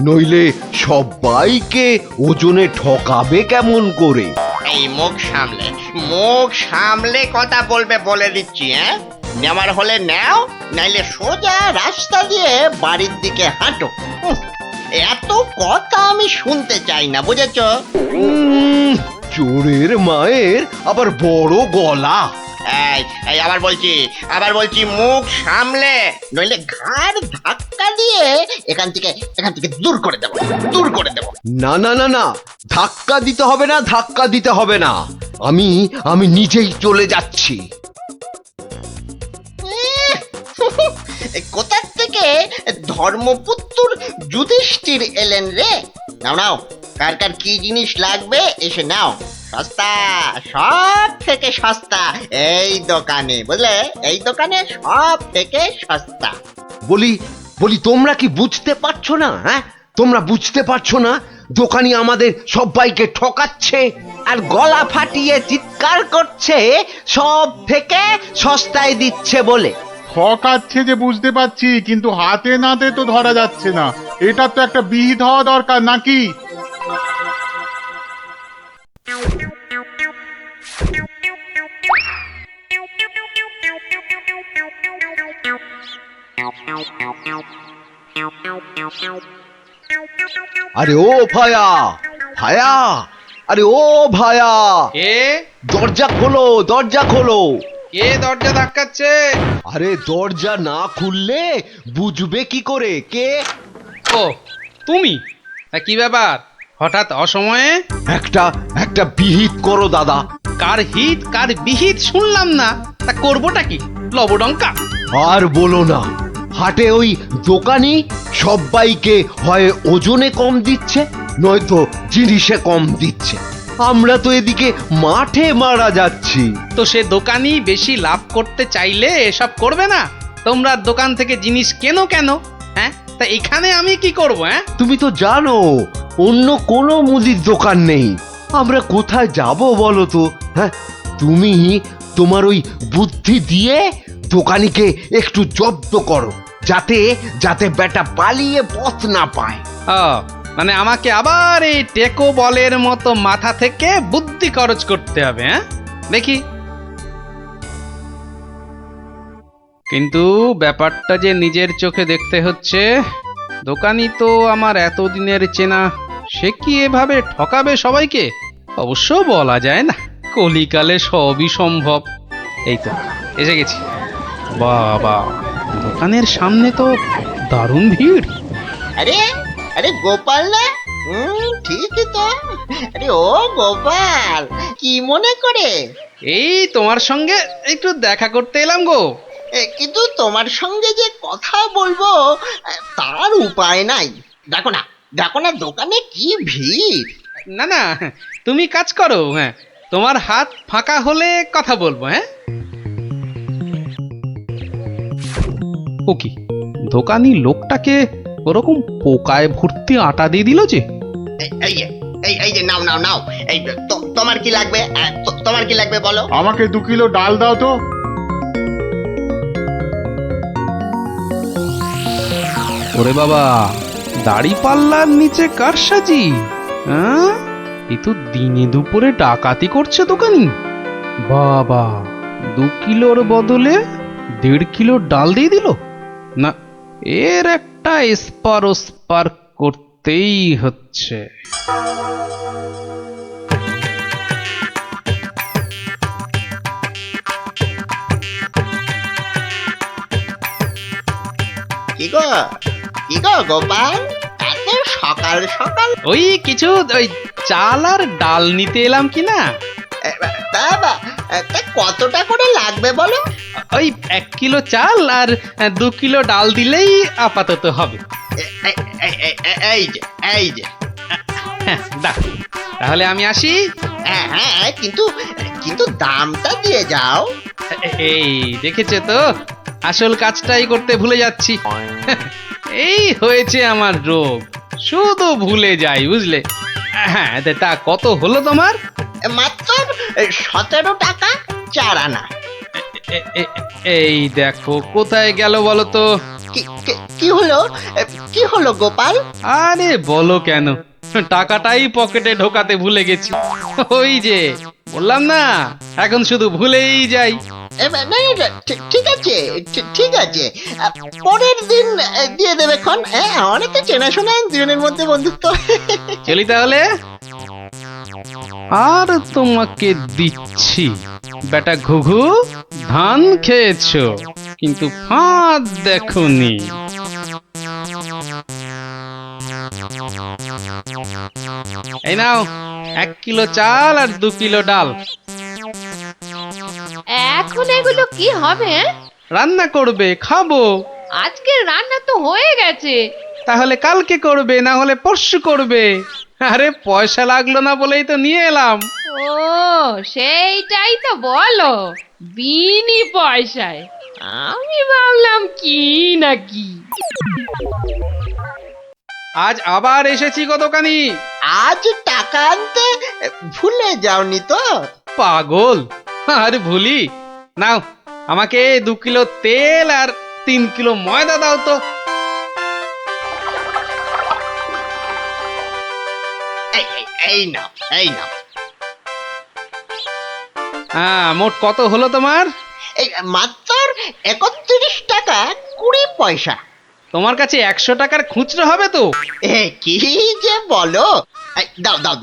নইলে সবাইকে ওজনে ঠকাবে কেমন করে? এই মুখ সামলে কথা বলবে বলে দিচ্ছি। হ্যাঁ, নেওয়ার হলে নাও, নাইলে সোজা রাস্তা দিয়ে বাড়ির দিকে হাঁটো। এত কথা আমি শুনতে চাই না, বুঝেছো? চোরের মায়ের আবার বড় গলা। এই আবার বলছি মুখ সামলে, নইলে ঘাড় ধাক্কা দিয়ে এখান থেকে দূর করে দেবো। না না না না, ধাক্কা দিতে হবে না, ধাক্কা দিতে হবে না। আমি নিজেই চলে যাচ্ছি। কোথা থেকে ধর্মপুত্র যুধিষ্ঠির এলেন রে? নাও কার কার কি জিনিস লাগবে এসে নাও। সস্তা, সব থেকে সস্তা এই দোকানে, বুঝলে? এই দোকানে সব থেকে সস্তা। বলি তোমরা কি বুঝতে পারছো না? হ্যাঁ, তোমরা বুঝতে পারছো না দোকানি আমাদের সবাইকে ঠকাচ্ছে আর গলা ফাটিয়ে চিৎকার করছে সব থেকে সস্তায় দিচ্ছে বলে। ঠকাচ্ছে যে বুঝতে পারছি, কিন্তু হাতে নাতে তো ধরা যাচ্ছে না। এটা তো একটা বিহিত হওয়া দরকার নাকি? আরে ও ভায়া, আরে ও ভায়া, কে? দরজা খোলো, দরজা খোলো। কে দরজা ধাক্কাচ্ছে? আরে দরজা না খুললে বুঝবে কি করে কে? ও তুমি? তা কি ব্যাপার হঠাৎ অসময়ে? একটা বিহিত করো দাদা। কার হিত কার বিহিত শুনলাম না, তা করবোটা কি? লবডঙ্কা। আর বলো না, হাটে ওই দোকানি সবাইকে হয় ওজনে কম দিচ্ছে, নয়তো জিনিসে কম দিচ্ছে। আমরা তো এদিকে মাঠে মারা যাচ্ছি। তো সে দোকানি বেশি লাভ করতে চাইলে এসব করবে না? তোমরা দোকান থেকে জিনিস কেন? হ্যাঁ, তা এখানে আমি কি করব? হ্যাঁ, তুমি তো জানো অন্য কোনো মুদির দোকান নেই। আমরা কোথায় যাব বলো তো? হ্যাঁ, তুমি তোমার ওই বুদ্ধি দিয়ে দোকানিকে একটু জব্দ করো, যাতে বেটা পালিয়ে পথ না পায়। মানে আমাকে আবার এই টেকো বলের মতো মাথা থেকে বুদ্ধি খরচ করতে হবে? হ্যাঁ, দেখি। কিন্তু ব্যাপারটা যে নিজের চোখে দেখতে হচ্ছে। দোকানি তো আমার এতদিনের চেনা, সে কি এভাবে ঠকাবে সবাইকে? অবশ্য বলা যায় না, কলিকালে সবই সম্ভব। এই তো এসে গেছি। বাবা, দোকানের সামনে তো দারুণ ভিড়। আরে গোপাল না? ঠিকই তো। আরে ও গোপাল, কি মনে করে? এই তোমার সঙ্গে একটু দেখা করতে এলাম গো। কিন্তু তোমার সঙ্গে যে কথা বলবো তার উপায় নাই। দেখো না দোকানে কি ভিড়। না তুমি কাজ করো। হ্যাঁ, তোমার হাত ফাঁকা হলে কথা বলবো। হ্যাঁ, ও কি দোকানি লোকটাকে ওরকম পোকায় ভর্তি আটা দিয়ে দিল যে? এই যে নাও। এই তোমার কি লাগবে? তোমার কি লাগবে বলো? আমাকে 2 কিলো ডাল দাও তো। ওরে বাবা, দাড়ি পাল্লার নিচে কারসাজি। হ্যাঁ, এ তো দিনে দুপুরে ডাকাতি করছে দোকানি। বাবা, 2 কিলোর বদলে 1.5 কিলো ডাল দিয়ে দিল। না, এর একটা স্পার ওস্পার করতেই হচ্ছে। কি গো গোপাল, এত সকাল সকাল? ওই কিছু ওই চাল আর ডাল নিতে এলাম কি না। তা কতটা করে লাগবে বলো? ওই 1 কিলো চাল আর 2 কিলো ডাল দিলেই আপাতত হবে। এই যে দাও, তাহলে আমি আসি। হ্যাঁ, কিন্তু দামটা দিয়ে যাও। এই দেখেছে তো, আসল কাজটাই করতে ভুলে যাচ্ছি। এই হয়েছে আমার রোগ, শুধু ভুলে যাই, বুঝলে। হ্যাঁ, তা কত হলো তোমার? মাত্র 17 টাকা 4 আনা। এই দেখো, কোথায় গেল বলো তো? কি হলো গোপাল? আরে বলো কেন, টাকাটাই পকেটে ঢোকাতে ভুলে গেছি। ওই যে বললাম না, এখন শুধু ভুলেই যাই। ঠিক আছে, পরের দিন দিয়ে দেবে খন। অনেক চেনাশোনা, দুজনের মধ্যে বন্ধুত্ব। চলি তাহলে। আর তোমাকে দিচ্ছি বেটা ঘুঘু, ধান খেয়েছো কিন্তু ফাঁদ দেখোনি। এই নাও 1 কিলো চাল আর 2 কিলো ডাল। এখন এগুলো কি হবে? রান্না করবে, খাবো। আজকে রান্না তো হয়ে গেছে। তাহলে কালকে করবে, না হলে পরশু করবে। আরে পয়সা লাগলো না বলেই তো নিয়ে এলাম। ও সেইটাই তো বলো, বিনি পয়সায়। আমি ভাবলাম কি নাকি। আজ আবার এসেছি গো দোকানি। আজ টাকা আনতে ভুলে যাওনি তো? পাগল, আরে ভুলি। নাও, আমাকে 2 কিলো তেল আর 3 কিলো ময়দা দাও তো। এই নাও। হ্যাঁ, মোট কত হলো তোমার? এই মাত্র 31 টাকা 20 পয়সা। তোমার কাছে 100 টাকার খুচরো হবে তো? কি যে বলো!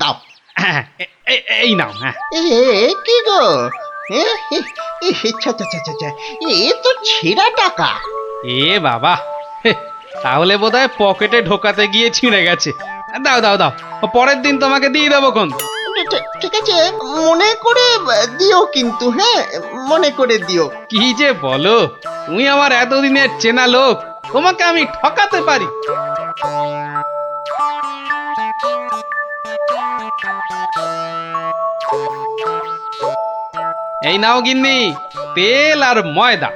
দাও। এই নাও। হ্যাঁ, কি গো, এ তো ছেঁড়া টাকা। এ বাবা, তাহলে বোধহয় পকেটে ঢোকাতে গিয়ে ছিঁড়ে গেছে। দাও, পরের দিন তোমাকে দিয়ে দেবো কোন। ঠিক আছে, মনে করে দিও কিন্তু। হ্যাঁ, মনে করে দিও। কি যে বলো, তুমি আমার এতদিনের চেনা লোক, তোমাকে আমি ঠকাতে পারি? এই নাও গিন্নি, তেল আর ময়দা।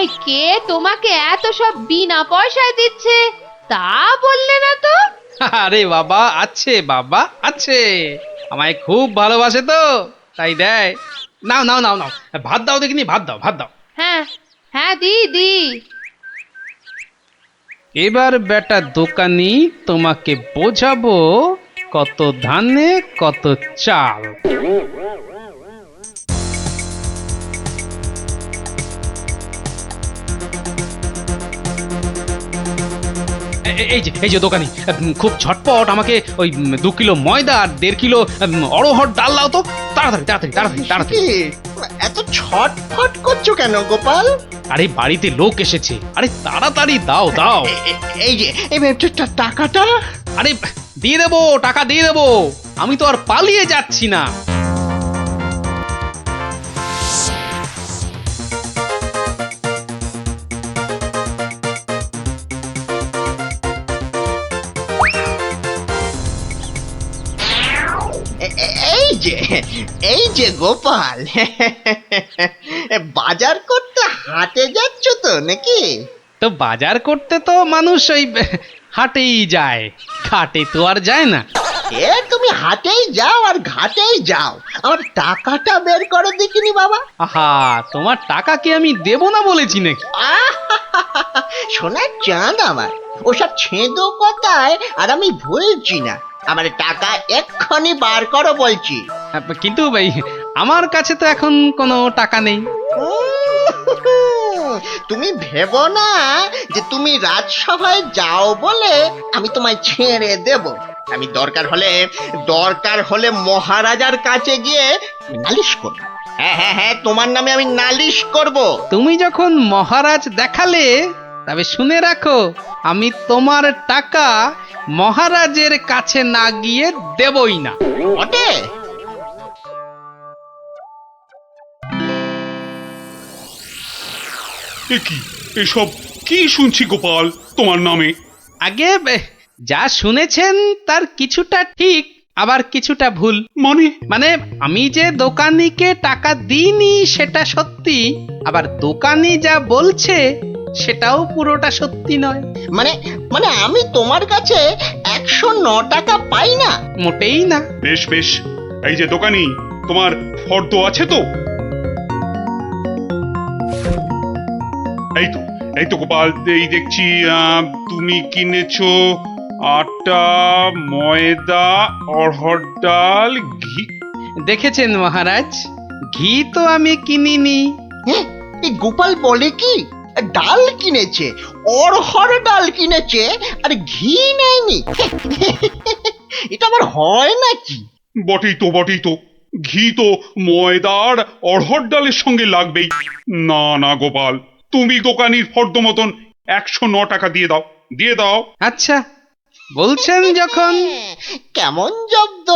এই কে তোমাকে এত সব বিনা পয়সায় দিচ্ছে তা বললে না তো? আরে বাবা, আছে, আমায় খুব ভালোবাসে তো, তাই দেয়। নাও, ভাত দাও দেখিনি, ভাত দাও। হ্যাঁ দি। এবার বেটা দোকানি, তোমাকে বোঝাবো কত ধানে কত চাল। এই যে দোকানি, খুব ঝটপট আমাকে ওই 2 কিলো ময়দা আর 1.5 কিলো অড়হর ডাল দাও তো, তাড়াতাড়ি। এত ছটফট করছো কেন গোপাল? আরে বাড়িতে লোক এসেছে, আরে তাড়াতাড়ি দাও। এই যে টাকাটা। আরে দিয়ে দেবো, টাকা দিয়ে দেবো, আমি তো আর পালিয়ে যাচ্ছি না। এই যে গোপাল, বাজার করতে হাটে যাচ্ছ তো নাকি? তো বাজার করতে তো মানুষ ওই হাটেই যায়, ঘাটে তো আর যায় না। তুমি হাটেই যাও আর ঘাটেই যাও, আমার টাকাটা বের করো দেখিনি বাবা। আহা, তোমার টাকা কি আমি দেব না বলেছি নাকি? সোনার চাঁদ আমার, ওসব ছেঁদো কথায় আর আমি ভুলছি না। আমার টাকা এক্ষুনি বার করো বলছি। কিন্তু ভাই, আমার কাছে তো এখন কোনো টাকা নেই। তুমি ভেবো না যে তুমি রাজসভায় যাও বলে আমি তোমায় ছেড়ে দেব। আমি দরকার হলে মহারাজার কাছে গিয়ে নালিশ করব। হ্যাঁ হ্যাঁ হ্যাঁ, তোমার নামে আমি নালিশ করব। তুমি যখন মহারাজ দেখালে, তবে শুনে রাখো, আমি তোমার টাকা মহারাজের কাছে না গিয়ে দেবই না। বটে? কি এসব কি শুনছি গোপাল তোমার নামে? আগে যা শুনেছেন তার কিছুটা ঠিক, আবার কিছুটা ভুল। মানে আমি যে দোকানিকে টাকা দিইনি সেটা সত্যি, আবার দোকানি যা বলছে সেটাও পুরোটা সত্যি নয়। মানে আমি তোমার কাছে 109 টাকা পাই না? মোটেই না। বেশ বেশ, এই যে দোকানি, তোমার ফর্দ আছে তো? এই তো গোপাল, এই দেখছি তুমি কিনেছো আটা, ময়দা, অড়হর ডাল, ঘি। দেখেছেন মহারাজ, ঘি তো আমি কিনিনি। এই গোপাল বলে কি, ডাল কিনেছে, অড়হর ডাল কিনেছে, আর ঘি নেয়নি? এটা আবার হয় নাকি? বটেই তো, ঘি তো ময়দার অড়হর ডালের সঙ্গে লাগবেই। না না গোপাল, তুমি দোকানির ফর্দ মতন 109 টাকা দিয়ে দাও। আচ্ছা, বলছেন যখন। কেমন জব্দ?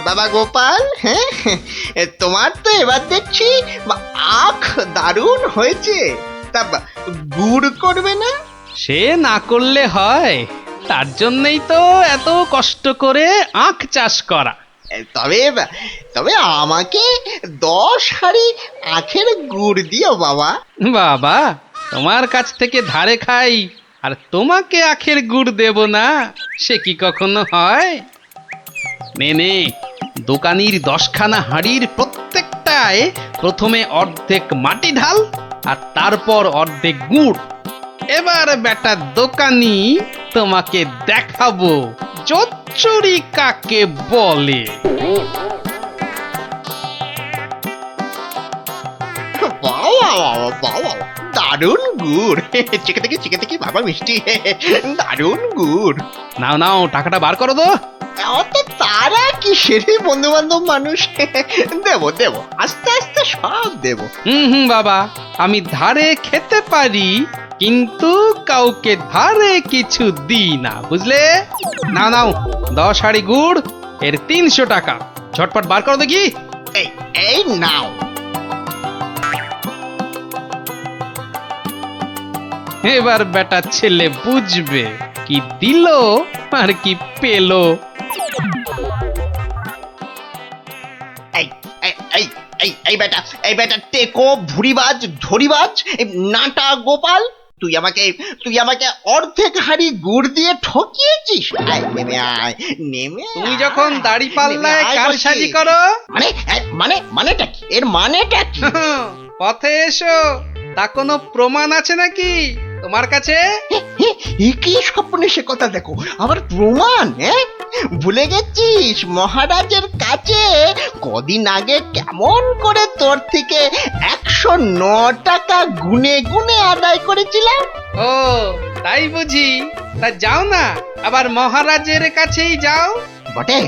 বাবা গোপাল, হ্যাঁ, তোমার তো এবার দেখছি আখ দারুণ হয়েছে। তা গুড় করবে না? সে না করলে হয়, তার জন্যই তো এত কষ্ট করে আখ চাষ করা। তবে আমাকে 10 হাঁড়ি আখের গুড় দিও বাবা। বাবা, তোমার কাছ থেকে ধারে খাই আর তোমাকে আখের গুড় দেব না, সে কি কখনো হয়? নে, দোকানির 10খানা হাঁড়ির প্রত্যেকটায় প্রথমে অর্ধেক মাটি ঢাল আর তারপর অর্ধেক গুড়। এবার বেটা দোকানি, তোমাকে দেখাবো জোচ্চুরি কাকে বলে। দারুণ গুড়, চিকে থেকে বাবা মিষ্টি, দারুণ গুড়। নাও টাকাটা বার করো তো। অত তারা কিসের, বন্ধু বান্ধব মানুষ, দেব আস্তে আস্তে সব দেব। বাবা, আমি ধারে খেতে পারি, কিন্তু কাউকে ধারে কিছু দিই না, বুঝলে? নাও 10 হাঁড়ি গুড়, এর 300 টাকা। ঝটপট বার করো দেখি। এই নাও। এবার বেটা ছেলে বুঝবে কি দিল আর কি পেলো। এই বেটা টেকো, ভুরিবাজ, ধরিবাজ, নাটা গোপাল, তুই আমাকে অর্ধেক হাঁড়ি গুড় দিয়ে ঠকিয়েছিস। নেমে তুমি যখন দাড়ি পাল্লায় কারসাজি করো, মানেটা কি? এর মানেটা কি? পথে এসো, তা কোনো প্রমাণ আছে নাকি তোমার কাছে? কি স্বপ্নে সে কথা, দেখো আবার প্রমাণ? ভুলে গেছিস মহারাজের কাছে কদিন আগে কেমন করে তোর থেকে 109 টাকা গুনে গুনে আদায় করেছিলাম? ও তাই বুঝি? তা যাও না, আবার মহারাজের কাছেই যাও। বটে,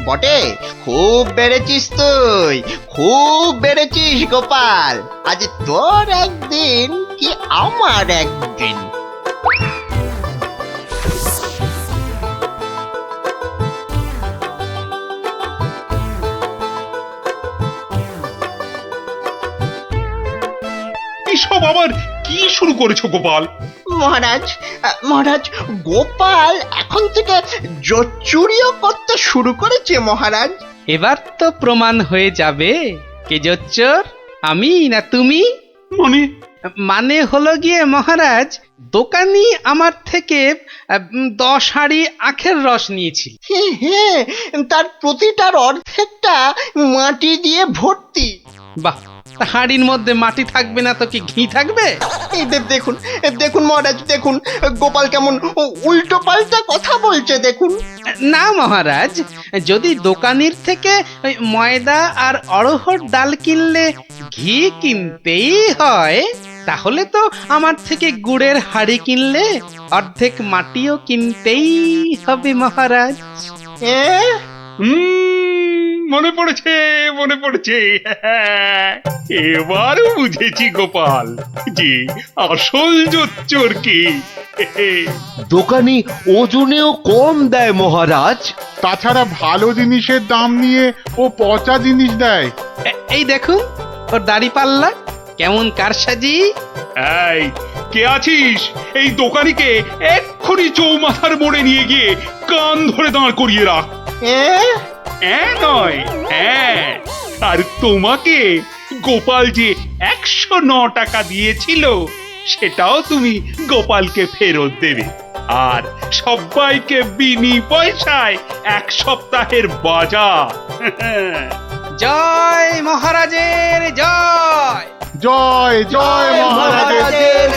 বটে, খুব বেড়েছিস তুই, খুব বেড়েছিস গোপাল। আজ তোর একদিন কি আমার একদিন। এসব আবার কি শুরু করেছো গোপাল? মহারাজ, গোপাল এখন থেকে জোচ্চুরিও করতে শুরু করেছে মহারাজ। এবার তো প্রমাণ হয়ে যাবে কে জোচ্চোর, আমি না তুমি। মানে হলো গিয়ে মহারাজ, দোকানি আমার থেকে 10 হাঁড়ি আখের রস নিয়েছিল। তার প্রতিটার অর্ধেকটা মাটি দিয়ে ভর্তি। বাহ, তা হাঁড়ির মধ্যে মাটি থাকবে না তো কি ঘি থাকবে? এই দেখুন দেখুন মহারাজ দেখুন, গোপাল কেমন উল্টো পাল্টা কথা বলছে দেখুন। না মহারাজ, যদি দোকানির থেকে ওই ময়দা আর অড়হর ডাল কিনলে ঘি কিনতেই হয়, তাহলে তো আমার থেকে গুড়ের হাঁড়ি কিনলে অর্ধেক মাটিও কিনতেই হবে মহারাজ। মনে পড়েছে মনে পড়েছে, এবারও বুঝেছি গোপাল যে আসল জোচ্চোর কি। দোকানি ওজনেও কম দেয় মহারাজ। তাছাড়া ভালো জিনিসের দাম নিয়ে ও পচা জিনিস দেয়। এই দেখুন ওর দাড়ি পাল্লা কেমন কারসাজি। এই কে আছিস? এই দোকানিকে এক্ষুনি চৌমাথার মোড়ে নিয়ে গিয়ে কান ধরে দাঁড় করিয়ে রাখ। নয় হ্যাঁ, আর তোমাকে গোপাল যে 109 টাকা দিয়েছিল সেটাও তুমি গোপালকে ফেরত দেবে, আর সবাইকে বিনি পয়সায় 1 সপ্তাহের বাজার। জয় মহারাজের জয়। জয় জয় মহারাজের